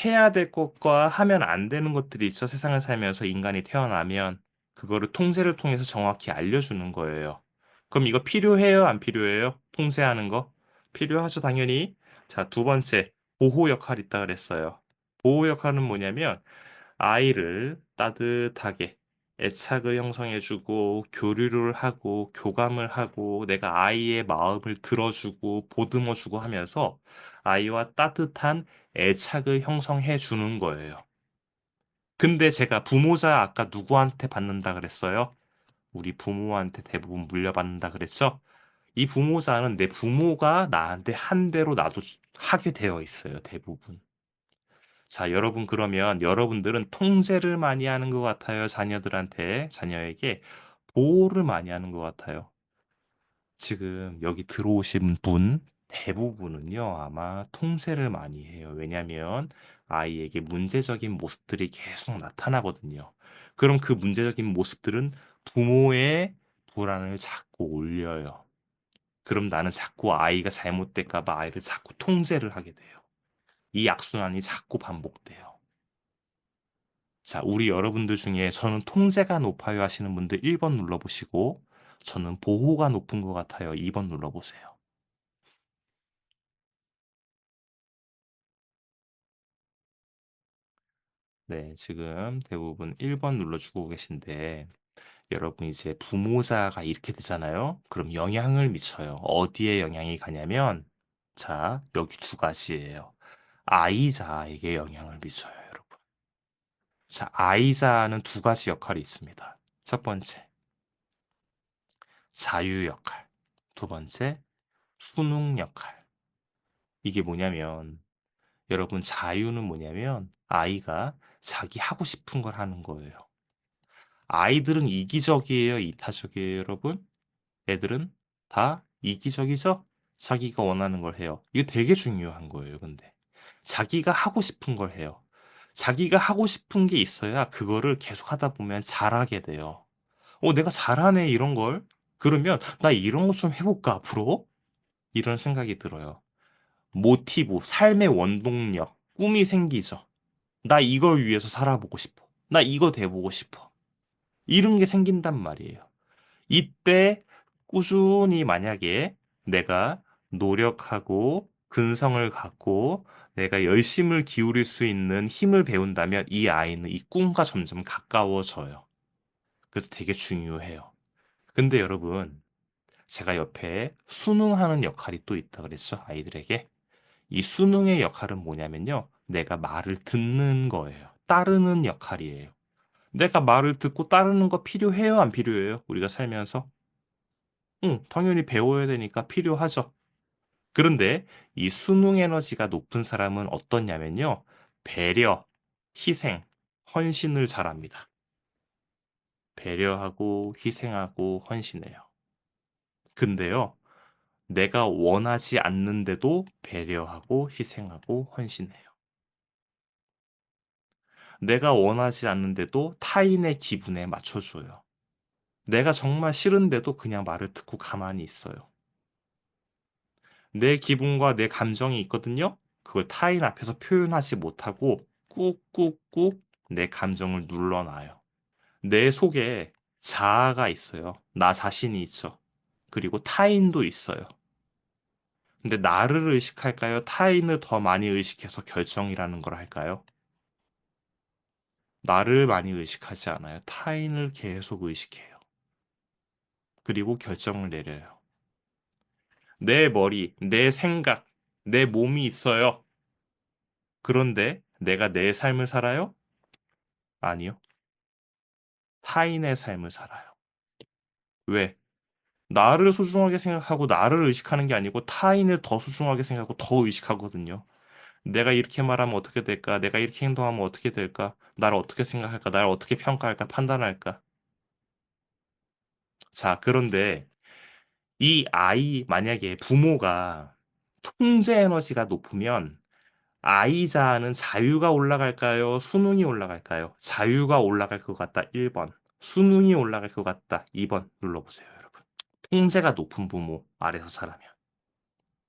해야 될 것과 하면 안 되는 것들이 있죠. 세상을 살면서 인간이 태어나면 그거를 통제를 통해서 정확히 알려주는 거예요. 그럼 이거 필요해요? 안 필요해요? 통제하는 거? 필요하죠, 당연히. 자, 두 번째, 보호 역할이 있다 그랬어요. 보호 역할은 뭐냐면 아이를 따뜻하게 애착을 형성해주고 교류를 하고 교감을 하고 내가 아이의 마음을 들어주고 보듬어주고 하면서 아이와 따뜻한 애착을 형성해 주는 거예요. 근데 제가 부모자 아까 누구한테 받는다 그랬어요? 우리 부모한테 대부분 물려받는다 그랬죠? 이 부모자는 내 부모가 나한테 한 대로 나도 하게 되어 있어요, 대부분. 자, 여러분 그러면 여러분들은 통제를 많이 하는 것 같아요. 자녀들한테, 자녀에게 보호를 많이 하는 것 같아요. 지금 여기 들어오신 분 대부분은요, 아마 통제를 많이 해요. 왜냐하면 아이에게 문제적인 모습들이 계속 나타나거든요. 그럼 그 문제적인 모습들은 부모의 불안을 자꾸 올려요. 그럼 나는 자꾸 아이가 잘못될까 봐 아이를 자꾸 통제를 하게 돼요. 이 악순환이 자꾸 반복돼요. 자, 우리 여러분들 중에 저는 통제가 높아요 하시는 분들 1번 눌러보시고 저는 보호가 높은 것 같아요. 2번 눌러보세요. 네, 지금 대부분 1번 눌러주고 계신데 여러분 이제 부모자가 이렇게 되잖아요. 그럼 영향을 미쳐요. 어디에 영향이 가냐면 자, 여기 두 가지예요. 아이자에게 영향을 미쳐요, 여러분. 자, 아이자는 두 가지 역할이 있습니다. 첫 번째, 자유 역할. 두 번째, 수능 역할. 이게 뭐냐면 여러분 자유는 뭐냐면 아이가 자기 하고 싶은 걸 하는 거예요. 아이들은 이기적이에요, 이타적이에요, 여러분? 애들은 다 이기적이죠? 자기가 원하는 걸 해요. 이게 되게 중요한 거예요, 근데. 자기가 하고 싶은 걸 해요. 자기가 하고 싶은 게 있어야 그거를 계속 하다 보면 잘하게 돼요. 내가 잘하네, 이런 걸. 그러면 나 이런 것 좀 해볼까, 앞으로? 이런 생각이 들어요. 모티브, 삶의 원동력, 꿈이 생기죠. 나 이걸 위해서 살아보고 싶어. 나 이거 돼보고 싶어. 이런 게 생긴단 말이에요. 이때 꾸준히 만약에 내가 노력하고 근성을 갖고 내가 열심을 기울일 수 있는 힘을 배운다면 이 아이는 이 꿈과 점점 가까워져요. 그래서 되게 중요해요. 근데 여러분, 제가 옆에 수능하는 역할이 또 있다 그랬죠? 아이들에게. 이 수능의 역할은 뭐냐면요. 내가 말을 듣는 거예요. 따르는 역할이에요. 내가 말을 듣고 따르는 거 필요해요? 안 필요해요? 우리가 살면서? 응, 당연히 배워야 되니까 필요하죠. 그런데 이 수능 에너지가 높은 사람은 어떻냐면요. 배려, 희생, 헌신을 잘합니다. 배려하고 희생하고 헌신해요. 근데요. 내가 원하지 않는데도 배려하고 희생하고 헌신해요. 내가 원하지 않는데도 타인의 기분에 맞춰줘요. 내가 정말 싫은데도 그냥 말을 듣고 가만히 있어요. 내 기분과 내 감정이 있거든요. 그걸 타인 앞에서 표현하지 못하고 꾹꾹꾹 내 감정을 눌러놔요. 내 속에 자아가 있어요. 나 자신이 있죠. 그리고 타인도 있어요. 근데 나를 의식할까요? 타인을 더 많이 의식해서 결정이라는 걸 할까요? 나를 많이 의식하지 않아요. 타인을 계속 의식해요. 그리고 결정을 내려요. 내 머리, 내 생각, 내 몸이 있어요. 그런데 내가 내 삶을 살아요? 아니요. 타인의 삶을 살아요. 왜? 나를 소중하게 생각하고 나를 의식하는 게 아니고 타인을 더 소중하게 생각하고 더 의식하거든요. 내가 이렇게 말하면 어떻게 될까? 내가 이렇게 행동하면 어떻게 될까? 나를 어떻게 생각할까? 나를 어떻게 평가할까? 판단할까? 자, 그런데 이 아이, 만약에 부모가 통제 에너지가 높으면 아이 자아는 자유가 올라갈까요? 수능이 올라갈까요? 자유가 올라갈 것 같다. 1번. 수능이 올라갈 것 같다. 2번 눌러보세요, 여러분. 통제가 높은 부모 아래서 자라면.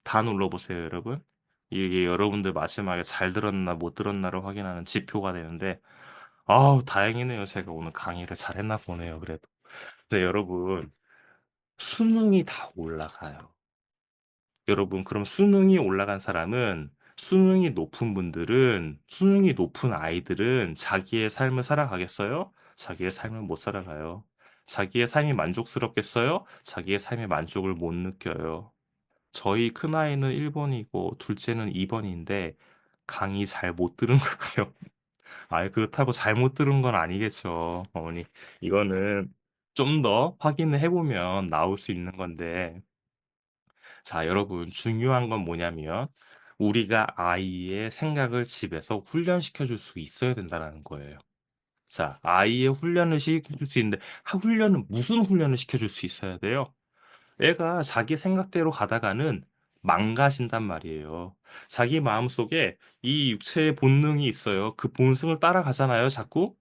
다 눌러보세요, 여러분. 이게 여러분들 마지막에 잘 들었나 못 들었나를 확인하는 지표가 되는데, 아우, 다행이네요. 제가 오늘 강의를 잘했나 보네요, 그래도. 네, 여러분. 수능이 다 올라가요. 여러분, 그럼 수능이 올라간 사람은, 수능이 높은 분들은, 수능이 높은 아이들은 자기의 삶을 살아가겠어요? 자기의 삶을 못 살아가요. 자기의 삶이 만족스럽겠어요? 자기의 삶의 만족을 못 느껴요. 저희 큰아이는 1번이고, 둘째는 2번인데, 강의 잘 못 들은 걸까요? 아예 그렇다고 잘못 들은 건 아니겠죠, 어머니. 이거는 좀 더 확인을 해보면 나올 수 있는 건데, 자, 여러분, 중요한 건 뭐냐면, 우리가 아이의 생각을 집에서 훈련시켜 줄 수 있어야 된다는 거예요. 자, 아이의 훈련을 시켜줄 수 있는데, 훈련은 무슨 훈련을 시켜줄 수 있어야 돼요? 애가 자기 생각대로 가다가는 망가진단 말이에요. 자기 마음속에 이 육체의 본능이 있어요. 그 본성을 따라가잖아요, 자꾸.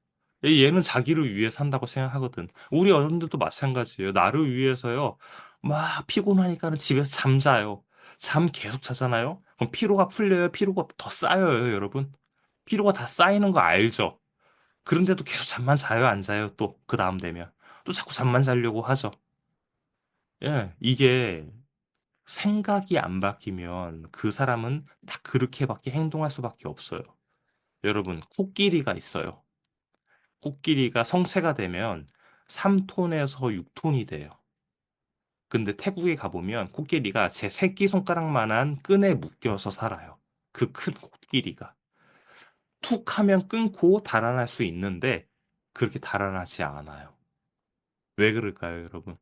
얘는 자기를 위해 산다고 생각하거든. 우리 어른들도 마찬가지예요. 나를 위해서요. 막 피곤하니까는 집에서 잠자요. 잠 계속 자잖아요. 그럼 피로가 풀려요. 피로가 더 쌓여요, 여러분. 피로가 다 쌓이는 거 알죠? 그런데도 계속 잠만 자요, 안 자요? 또 그 다음 되면 또 자꾸 잠만 자려고 하죠. 예, 이게 생각이 안 바뀌면 그 사람은 다 그렇게밖에 행동할 수밖에 없어요. 여러분, 코끼리가 있어요. 코끼리가 성체가 되면 3톤에서 6톤이 돼요. 근데 태국에 가보면 코끼리가 제 새끼손가락만한 끈에 묶여서 살아요. 그 큰 코끼리가. 툭 하면 끊고 달아날 수 있는데 그렇게 달아나지 않아요. 왜 그럴까요, 여러분?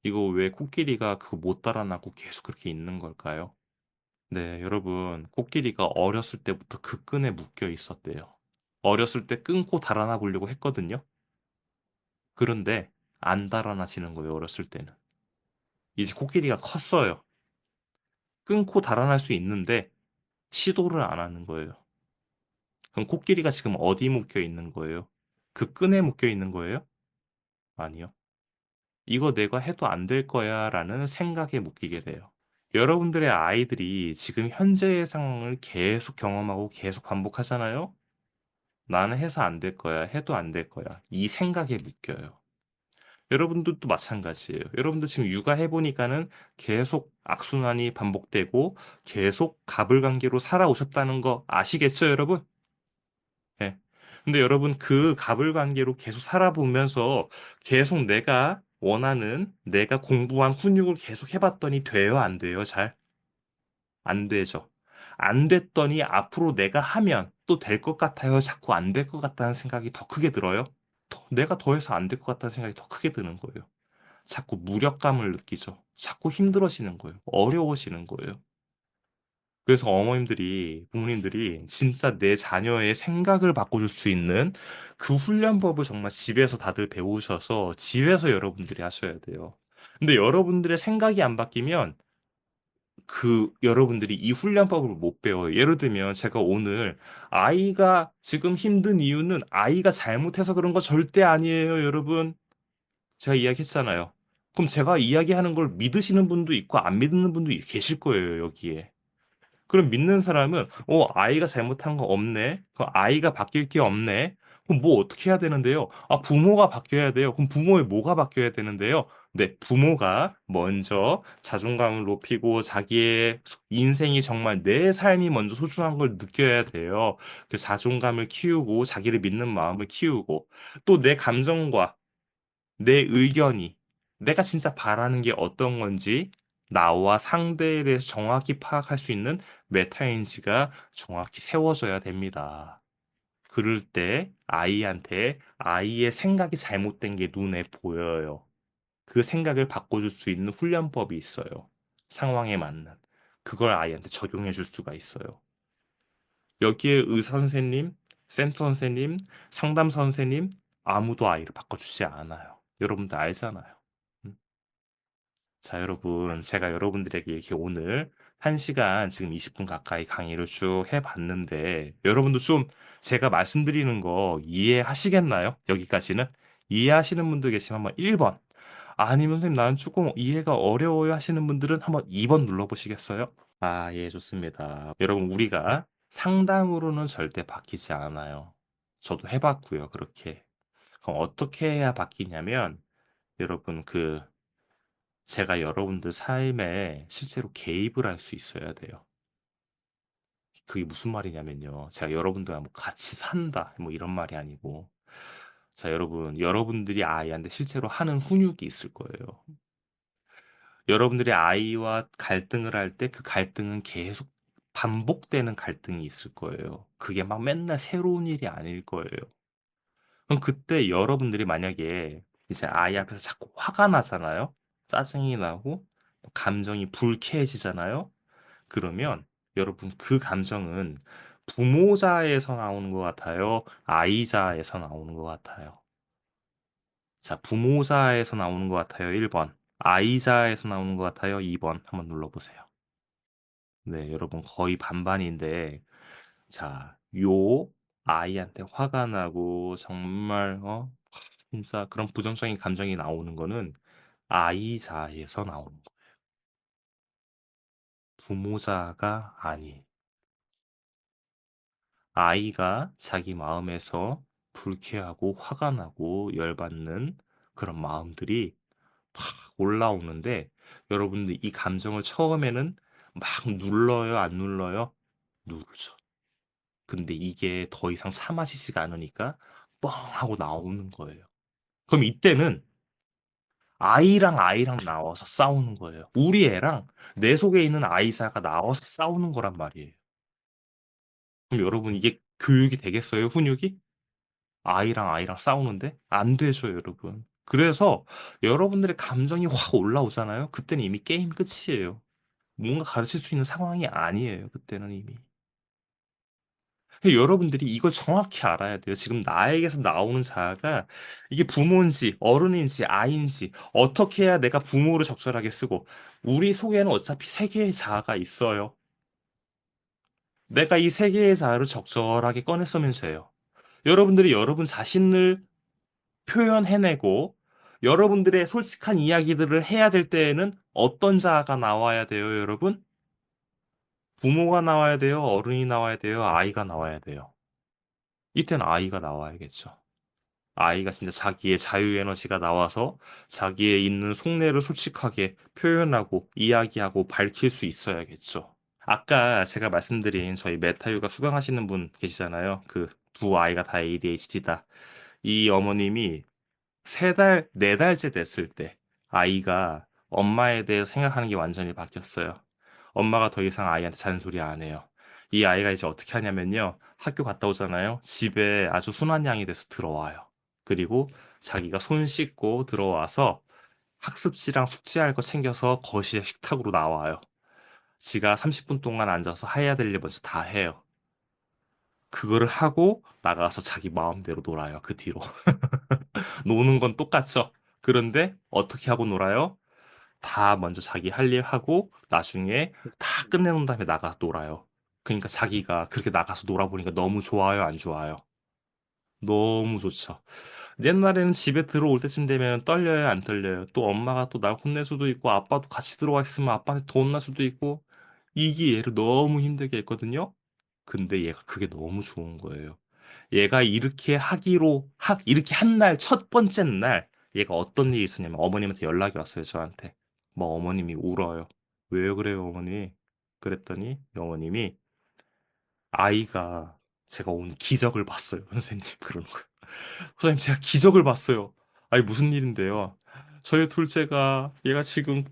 이거 왜 코끼리가 그거 못 달아나고 계속 그렇게 있는 걸까요? 네, 여러분, 코끼리가 어렸을 때부터 그 끈에 묶여 있었대요. 어렸을 때 끊고 달아나 보려고 했거든요. 그런데 안 달아나지는 거예요, 어렸을 때는. 이제 코끼리가 컸어요. 끊고 달아날 수 있는데 시도를 안 하는 거예요. 그럼 코끼리가 지금 어디 묶여 있는 거예요? 그 끈에 묶여 있는 거예요? 아니요. 이거 내가 해도 안 될 거야 라는 생각에 묶이게 돼요. 여러분들의 아이들이 지금 현재의 상황을 계속 경험하고 계속 반복하잖아요? 나는 해서 안 될 거야. 해도 안 될 거야. 이 생각에 묶여요. 여러분들도 마찬가지예요. 여러분들 지금 육아해 보니까는 계속 악순환이 반복되고 계속 가불관계로 살아오셨다는 거 아시겠죠, 여러분? 예. 근데 여러분 그 가불관계로 계속 살아보면서 계속 내가 원하는 내가 공부한 훈육을 계속 해봤더니 돼요, 안 돼요, 잘? 안 되죠. 안 됐더니 앞으로 내가 하면 또 될 것 같아요. 자꾸 안 될 것 같다는 생각이 더 크게 들어요. 내가 더 해서 안 될 것 같다는 생각이 더 크게 드는 거예요. 자꾸 무력감을 느끼죠. 자꾸 힘들어지는 거예요. 어려워지는 거예요. 그래서 어머님들이, 부모님들이 진짜 내 자녀의 생각을 바꿔줄 수 있는 그 훈련법을 정말 집에서 다들 배우셔서 집에서 여러분들이 하셔야 돼요. 근데 여러분들의 생각이 안 바뀌면 여러분들이 이 훈련법을 못 배워요. 예를 들면 제가 오늘 아이가 지금 힘든 이유는 아이가 잘못해서 그런 거 절대 아니에요, 여러분. 제가 이야기했잖아요. 그럼 제가 이야기하는 걸 믿으시는 분도 있고 안 믿는 분도 계실 거예요, 여기에. 그럼 믿는 사람은 아이가 잘못한 거 없네. 그 아이가 바뀔 게 없네. 그럼 뭐 어떻게 해야 되는데요? 아, 부모가 바뀌어야 돼요. 그럼 부모의 뭐가 바뀌어야 되는데요? 네, 부모가 먼저 자존감을 높이고 자기의 인생이 정말 내 삶이 먼저 소중한 걸 느껴야 돼요. 그 자존감을 키우고 자기를 믿는 마음을 키우고 또 내 감정과 내 의견이 내가 진짜 바라는 게 어떤 건지 나와 상대에 대해서 정확히 파악할 수 있는 메타인지가 정확히 세워져야 됩니다. 그럴 때 아이한테 아이의 생각이 잘못된 게 눈에 보여요. 그 생각을 바꿔줄 수 있는 훈련법이 있어요. 상황에 맞는. 그걸 아이한테 적용해 줄 수가 있어요. 여기에 의사 선생님, 센터 선생님, 상담 선생님, 아무도 아이를 바꿔주지 않아요. 여러분들 알잖아요. 음. 자, 여러분, 제가 여러분들에게 이렇게 오늘 1시간 지금 20분 가까이 강의를 쭉 해봤는데, 여러분도 좀 제가 말씀드리는 거 이해하시겠나요? 여기까지는? 이해하시는 분들 계시면 한번 1번, 아니면 선생님 나는 조금 이해가 어려워요 하시는 분들은 한번 2번 눌러보시겠어요? 아, 예, 좋습니다. 여러분, 우리가 상담으로는 절대 바뀌지 않아요. 저도 해봤고요, 그렇게. 그럼 어떻게 해야 바뀌냐면, 여러분, 제가 여러분들 삶에 실제로 개입을 할 수 있어야 돼요. 그게 무슨 말이냐면요. 제가 여러분들과 뭐 같이 산다, 뭐 이런 말이 아니고. 자, 여러분, 여러분들이 아이한테 실제로 하는 훈육이 있을 거예요. 여러분들이 아이와 갈등을 할 때 그 갈등은 계속 반복되는 갈등이 있을 거예요. 그게 막 맨날 새로운 일이 아닐 거예요. 그럼 그때 여러분들이 만약에 이제 아이 앞에서 자꾸 화가 나잖아요. 짜증이 나고 감정이 불쾌해지잖아요. 그러면 여러분 그 감정은 부모자에서 나오는 것 같아요. 아이자에서 나오는 것 같아요. 자, 부모자에서 나오는 것 같아요. 1번. 아이자에서 나오는 것 같아요. 2번. 한번 눌러보세요. 네, 여러분 거의 반반인데, 자, 아이한테 화가 나고 정말 진짜 그런 부정적인 감정이 나오는 거는 아이자에서 나오는 거예요. 부모자가 아니에요. 아이가 자기 마음에서 불쾌하고 화가 나고 열받는 그런 마음들이 막 올라오는데 여러분들 이 감정을 처음에는 막 눌러요, 안 눌러요? 누르죠. 근데 이게 더 이상 참아지지가 않으니까 뻥 하고 나오는 거예요. 그럼 이때는 아이랑 나와서 싸우는 거예요. 우리 애랑 내 속에 있는 아이자가 나와서 싸우는 거란 말이에요. 그럼 여러분 이게 교육이 되겠어요? 훈육이? 아이랑 싸우는데? 안 되죠, 여러분. 그래서 여러분들의 감정이 확 올라오잖아요. 그때는 이미 게임 끝이에요. 뭔가 가르칠 수 있는 상황이 아니에요. 그때는 이미. 여러분들이 이걸 정확히 알아야 돼요. 지금 나에게서 나오는 자아가 이게 부모인지 어른인지 아이인지 어떻게 해야 내가 부모를 적절하게 쓰고 우리 속에는 어차피 세 개의 자아가 있어요. 내가 이 세 개의 자아를 적절하게 꺼내 쓰면 돼요. 여러분들이 여러분 자신을 표현해내고 여러분들의 솔직한 이야기들을 해야 될 때에는 어떤 자아가 나와야 돼요, 여러분? 부모가 나와야 돼요, 어른이 나와야 돼요, 아이가 나와야 돼요. 이때는 아이가 나와야겠죠. 아이가 진짜 자기의 자유 에너지가 나와서 자기의 있는 속내를 솔직하게 표현하고 이야기하고 밝힐 수 있어야겠죠. 아까 제가 말씀드린 저희 메타유가 수강하시는 분 계시잖아요. 그 두 아이가 다 ADHD다. 이 어머님이 3달, 4달째 됐을 때 아이가 엄마에 대해 생각하는 게 완전히 바뀌었어요. 엄마가 더 이상 아이한테 잔소리 안 해요. 이 아이가 이제 어떻게 하냐면요. 학교 갔다 오잖아요. 집에 아주 순한 양이 돼서 들어와요. 그리고 자기가 손 씻고 들어와서 학습지랑 숙제할 거 챙겨서 거실에 식탁으로 나와요. 지가 30분 동안 앉아서 해야 될 일 먼저 다 해요. 그거를 하고 나가서 자기 마음대로 놀아요. 그 뒤로. 노는 건 똑같죠. 그런데 어떻게 하고 놀아요? 다 먼저 자기 할 일 하고 나중에 다 끝내놓은 다음에 나가서 놀아요. 그러니까 자기가 그렇게 나가서 놀아보니까 너무 좋아요, 안 좋아요? 너무 좋죠. 옛날에는 집에 들어올 때쯤 되면 떨려요, 안 떨려요? 또 엄마가 또 날 혼낼 수도 있고 아빠도 같이 들어와 있으면 아빠한테 더 혼날 수도 있고 이게 얘를 너무 힘들게 했거든요. 근데 얘가 그게 너무 좋은 거예요. 얘가 이렇게 한 날, 첫 번째 날, 얘가 어떤 일이 있었냐면 어머님한테 연락이 왔어요, 저한테. 뭐 어머님이 울어요. 왜요, 그래요, 어머니? 그랬더니 어머님이 아이가 제가 오늘 기적을 봤어요, 선생님. 그러는 거예요. 선생님, 제가 기적을 봤어요. 아니, 무슨 일인데요? 저희 둘째가 얘가 지금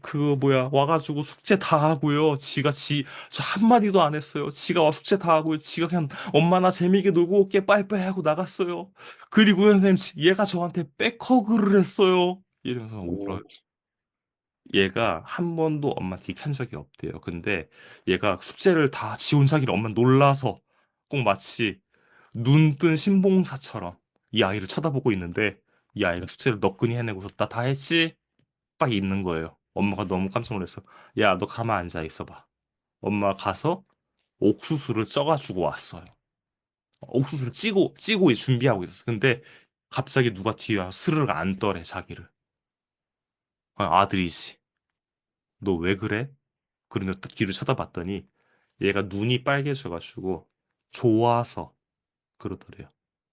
와가지고 숙제 다 하고요. 저 한마디도 안 했어요. 지가 와 숙제 다 하고요. 지가 그냥 엄마 나 재미있게 놀고 올게 빠이빠이 하고 나갔어요. 그리고 선생님, 얘가 저한테 백허그를 했어요. 이러면서 울어요. 오, 얘가 한 번도 엄마한테 이렇게 한 적이 없대요. 근데 얘가 숙제를 다 지 혼자 하기를 엄마 놀라서 꼭 마치 눈뜬 신봉사처럼 이 아이를 쳐다보고 있는데 이 아이가 숙제를 너끈히 해내고서 나 다 했지? 딱 있는 거예요. 엄마가 너무 깜짝 놀랐어. 야, 너 가만 앉아 있어봐. 엄마 가서 옥수수를 쪄가지고 왔어요. 옥수수를 찌고 준비하고 있었어. 근데 갑자기 누가 뒤에 와서 스르륵 안 떠래, 자기를. 아들이지. 너 왜 그래? 그러면서 딱 뒤를 쳐다봤더니 얘가 눈이 빨개져가지고 좋아서 그러더래요.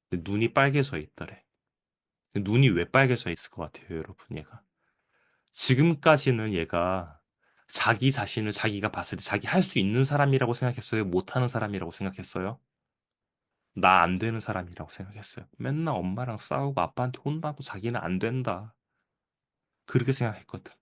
근데 눈이 빨개져 있더래. 눈이 왜 빨개져 있을 것 같아요, 여러분, 얘가? 지금까지는 얘가 자기 자신을 자기가 봤을 때 자기 할 수 있는 사람이라고 생각했어요? 못하는 사람이라고 생각했어요? 나 안 되는 사람이라고 생각했어요. 맨날 엄마랑 싸우고 아빠한테 혼나고 자기는 안 된다. 그렇게 생각했거든.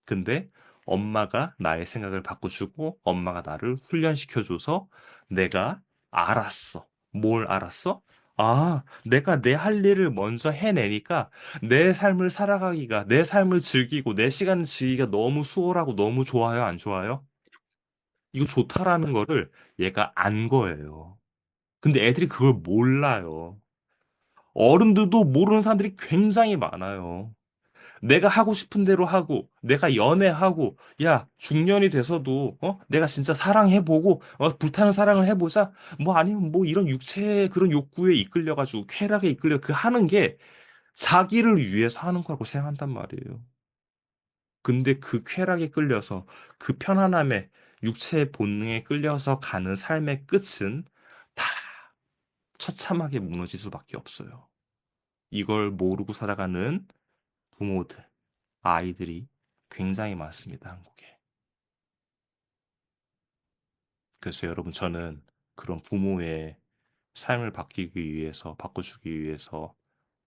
근데 엄마가 나의 생각을 바꿔주고 엄마가 나를 훈련시켜줘서 내가 알았어. 뭘 알았어? 아, 내가 내 할 일을 먼저 해내니까 내 삶을 살아가기가, 내 삶을 즐기고 내 시간을 즐기기가 너무 수월하고 너무 좋아요, 안 좋아요? 이거 좋다라는 거를 얘가 안 거예요. 근데 애들이 그걸 몰라요. 어른들도 모르는 사람들이 굉장히 많아요. 내가 하고 싶은 대로 하고, 내가 연애하고, 야, 중년이 돼서도, 내가 진짜 사랑해보고, 불타는 사랑을 해보자. 뭐 아니면 뭐 이런 육체의 그런 욕구에 이끌려가지고, 쾌락에 이끌려 그 하는 게 자기를 위해서 하는 거라고 생각한단 말이에요. 근데 그 쾌락에 끌려서, 그 편안함에, 육체의 본능에 끌려서 가는 삶의 끝은 다 처참하게 무너질 수밖에 없어요. 이걸 모르고 살아가는 부모들, 아이들이 굉장히 많습니다, 한국에. 그래서 여러분, 저는 그런 부모의 삶을 바꿔주기 위해서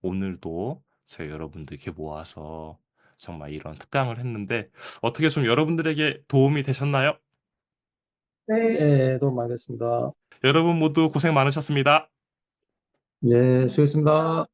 오늘도 제가 여러분들께 모아서 정말 이런 특강을 했는데 어떻게 좀 여러분들에게 도움이 되셨나요? 네, 도움 많이 됐습니다. 여러분 모두 고생 많으셨습니다. 예, 수고했습니다.